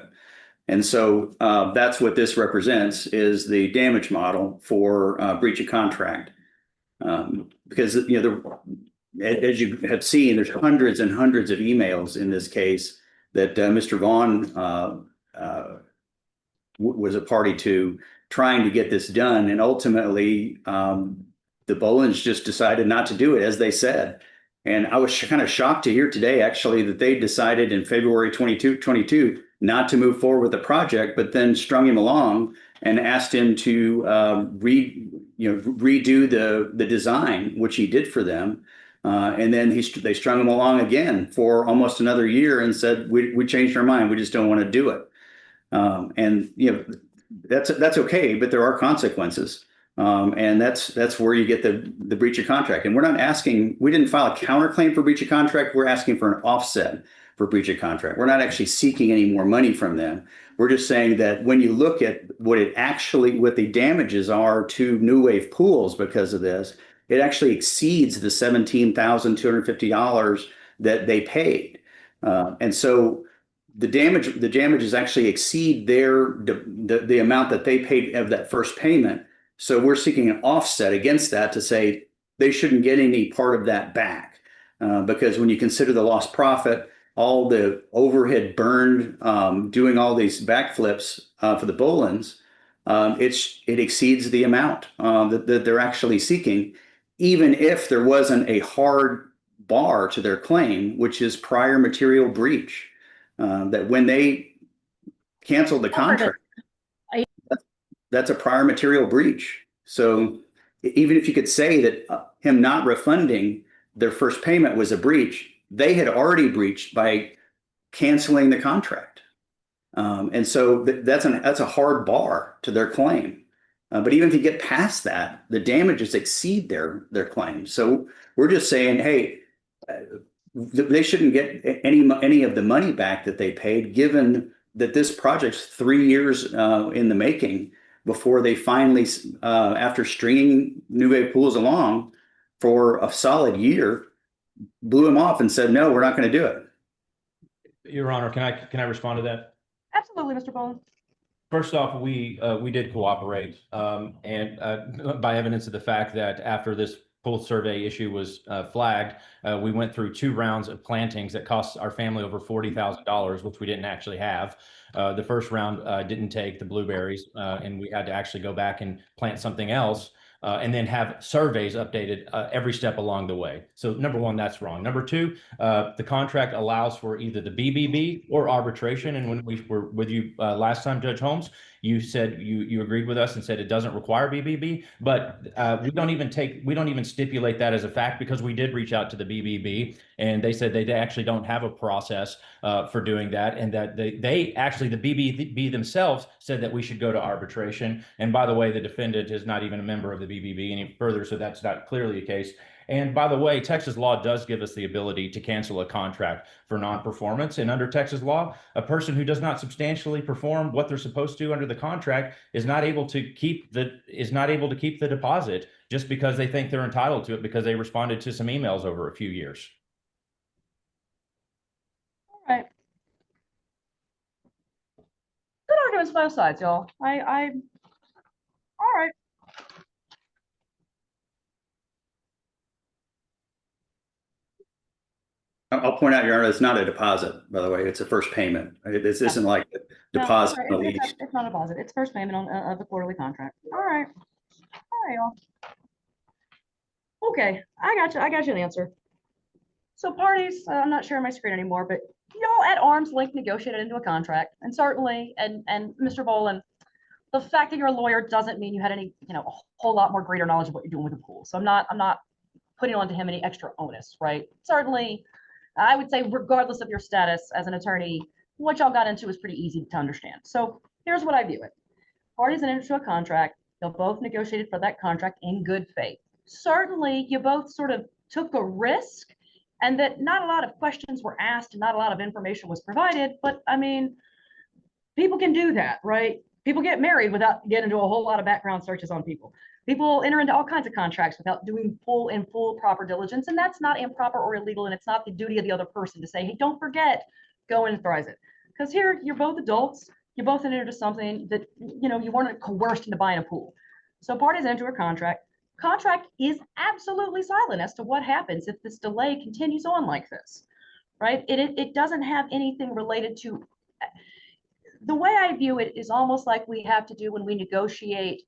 And so that's what this represents, is the damage model for breach of contract. Because as you have seen, there's hundreds and hundreds of emails in this case that Mr. Vaughn was a party to, trying to get this done. And ultimately, the Bowlins just decided not to do it, as they said. And I was kind of shocked to hear today, actually, that they decided in February 2022 not to move forward with the project, but then strung him along and asked him to redo the design, which he did for them. And then they strung him along again for almost another year and said, we changed our mind. We just don't want to do it. And that's okay, but there are consequences. And that's where you get the breach of contract. And we didn't file a counterclaim for breach of contract. We're asking for an offset for breach of contract. We're not actually seeking any more money from them. We're just saying that when you look at what the damages are to New Wave pools because of this, it actually exceeds the $17,250 that they paid. And so the damages actually exceed the amount that they paid of that first payment. So we're seeking an offset against that to say they shouldn't get any part of that back. Because when you consider the lost profit, all the overhead burned, doing all these backflips for the Bowlins, it exceeds the amount that they're actually seeking, even if there wasn't a hard bar to their claim, which is prior material breach. That when they canceled the contract, that's a prior material breach. So even if you could say that him not refunding their first payment was a breach, they had already breached by canceling the contract. And so that's a hard bar to their claim. But even if you get past that, the damages exceed their claim. So we're just saying, hey, they shouldn't get any of the money back that they paid, given that this project's 3 years in the making before they finally, after stringing Nuvei pools along for a solid year, blew him off and said, no, we're not going to do it. Your Honor, can I respond to that? Absolutely, Mr. Bowlin. First off, we did cooperate, and by evidence of the fact that after this pool survey issue was flagged, we went through 2 rounds of plantings that cost our family over $40,000, which we didn't actually have. The first round didn't take the blueberries, and we had to actually go back and plant something else. And then have surveys updated every step along the way. So number one, that's wrong. Number two, the contract allows for either the BBB or arbitration. And when we were with you last time, Judge Holmes, you said you agreed with us and said it doesn't require BBB, but we don't even stipulate that as a fact, because we did reach out to the BBB and they said they actually don't have a process for doing that, and that they actually, the BBB themselves said that we should go to arbitration. And by the way, the defendant is not even a member of the BBB any further, so that's not clearly a case. And by the way, Texas law does give us the ability to cancel a contract for non-performance. And under Texas law, a person who does not substantially perform what they're supposed to under the contract is not able to keep the deposit just because they think they're entitled to it because they responded to some emails over a few years. All right. Good arguments both sides, y'all. All right. I'll point out, Your Honor, it's not a deposit, by the way. It's a first payment. This isn't like a deposit. No, it's not a deposit. It's first payment of the quarterly contract. All right, y'all. Okay, I got you an answer. So parties, I'm not sharing my screen anymore, but y'all at arm's length negotiated into a contract, and certainly, and Mr. Bowlin, the fact that you're a lawyer doesn't mean you had any, a whole lot more greater knowledge of what you're doing with the pool. So I'm not putting onto him any extra onus, right? Certainly, I would say regardless of your status as an attorney, what y'all got into is pretty easy to understand. So here's what I view it. Parties entered into a contract. They'll both negotiated for that contract in good faith. Certainly, you both sort of took a risk, and that not a lot of questions were asked and not a lot of information was provided. But I mean, people can do that, right? People get married without getting into a whole lot of background searches on people. People enter into all kinds of contracts without doing full proper diligence, and that's not improper or illegal, and it's not the duty of the other person to say, hey, don't forget, go and authorize it. Because here, you're both adults, you both entered into something that, you weren't coerced into buying a pool. So parties enter a contract. Contract is absolutely silent as to what happens if this delay continues on like this, right? It doesn't have anything related to, the way I view it is almost like we have to do when we negotiate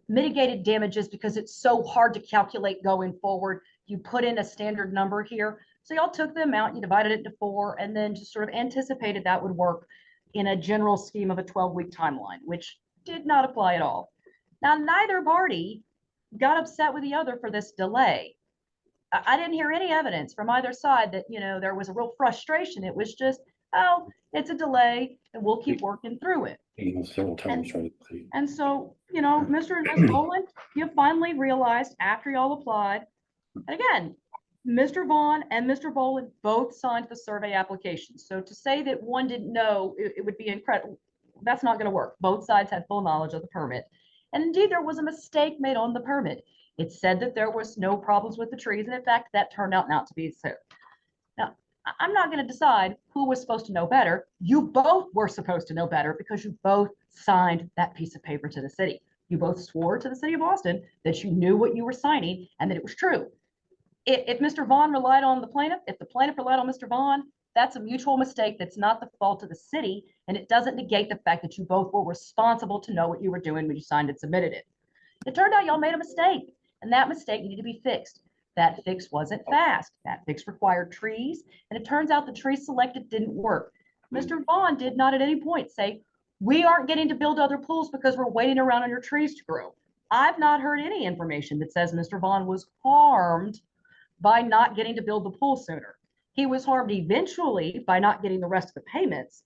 mitigated damages, because it's so hard to calculate going forward. You put in a standard number here. So y'all took the amount, you divided it into 4, and then just sort of anticipated that would work in a general scheme of a 12-week timeline, which did not apply at all. Now, neither party got upset with the other for this delay. I didn't hear any evidence from either side that, there was a real frustration. It was just, oh, it's a delay and we'll keep working through it. Several times. And so, Mr. and Ms. Bowlin, you finally realized after y'all applied, and again, Mr. Vaughn and Mr. Bowlin both signed the survey application. So to say that one didn't know, it would be incredible. That's not going to work. Both sides had full knowledge of the permit. And indeed, there was a mistake made on the permit. It said that there was no problems with the trees. And in fact, that turned out not to be so. Now, I'm not going to decide who was supposed to know better. You both were supposed to know better because you both signed that piece of paper to the city. You both swore to the city of Boston that you knew what you were signing and that it was true. If Mr. Vaughn relied on the plaintiff, if the plaintiff relied on Mr. Vaughn, that's a mutual mistake. That's not the fault of the city. And it doesn't negate the fact that you both were responsible to know what you were doing when you signed and submitted it. It turned out y'all made a mistake, and that mistake needed to be fixed. That fix wasn't fast. That fix required trees, and it turns out the trees selected didn't work. Mr. Vaughn did not at any point say, we aren't getting to build other pools because we're waiting around on your trees to grow. I've not heard any information that says Mr. Vaughn was harmed by not getting to build the pool sooner. He was harmed eventually by not getting the rest of the payments.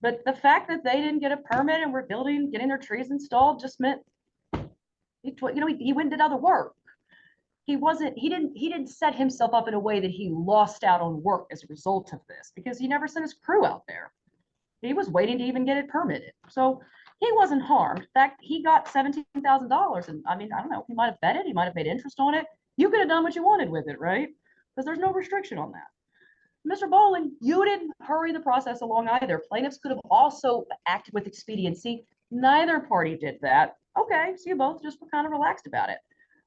But the fact that they didn't get a permit and were building, getting their trees installed just meant, he went and did other work. He didn't set himself up in a way that he lost out on work as a result of this, because he never sent his crew out there. He was waiting to even get it permitted. So he wasn't harmed. In fact, he got $17,000. And I mean, I don't know, he might have bet it, he might have made interest on it. You could have done what you wanted with it, right? Because there's no restriction on that. Mr. Bowling, you didn't hurry the process along either. Plaintiffs could have also acted with expediency. Neither party did that. Okay, so you both just were kind of relaxed about it.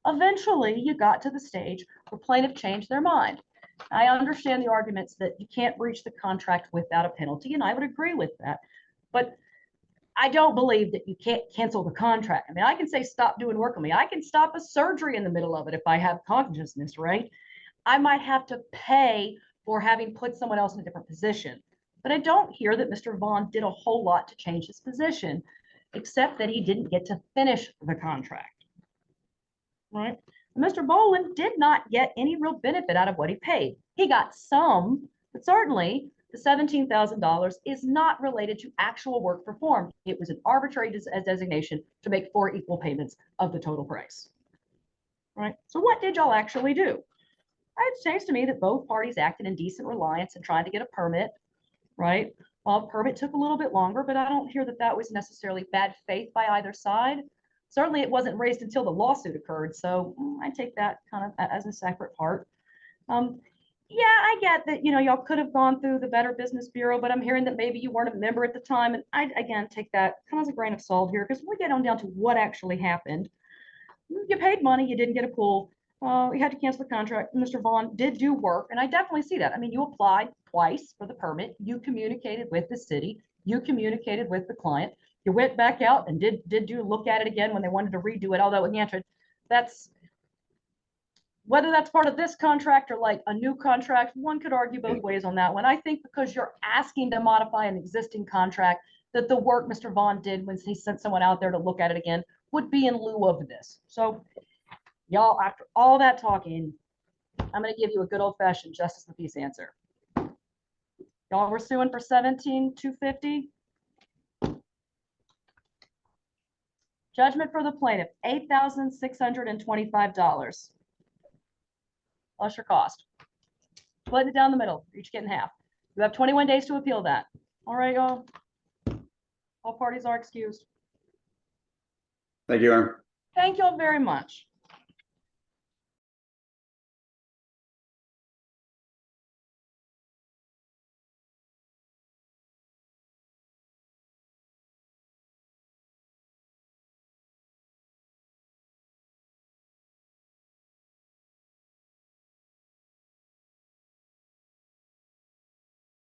Eventually, you got to the stage where plaintiff changed their mind. I understand the arguments that you can't breach the contract without a penalty, and I would agree with that. But I don't believe that you can't cancel the contract. I mean, I can say stop doing work on me. I can stop a surgery in the middle of it if I have consciousness, right? I might have to pay for having put someone else in a different position. But I don't hear that Mr. Vaughn did a whole lot to change his position, except that he didn't get to finish the contract, right? Mr. Bowlin did not get any real benefit out of what he paid. He got some, but certainly the $17,000 is not related to actual work performed. It was an arbitrary designation to make 4 equal payments of the total price, right? So what did y'all actually do? It seems to me that both parties acted in decent reliance and trying to get a permit, right? Well, a permit took a little bit longer, but I don't hear that that was necessarily bad faith by either side. Certainly it wasn't raised until the lawsuit occurred. So I take that kind of as a separate part. Yeah, I get that, y'all could have gone through the Better Business Bureau, but I'm hearing that maybe you weren't a member at the time. And I, again, take that kind of as a grain of salt here, because we get on down to what actually happened. You paid money, you didn't get a pool. You had to cancel the contract. Mr. Vaughn did do work, and I definitely see that. I mean, you applied twice for the permit. You communicated with the city. You communicated with the client. You went back out and did look at it again when they wanted to redo it, although he answered, whether that's part of this contract or like a new contract, one could argue both ways on that one. I think because you're asking to modify an existing contract, that the work Mr. Vaughn did when he sent someone out there to look at it again would be in lieu of this. So y'all, after all that talking, I'm going to give you a good old fashioned justice of the peace answer. Y'all were suing for $17,250. Judgment for the plaintiff, $8,625. Plus your cost. Splitting it down the middle, each getting half. You have 21 days to appeal that. All right, y'all. All parties are excused. Thank you, Aaron. Thank you all very much.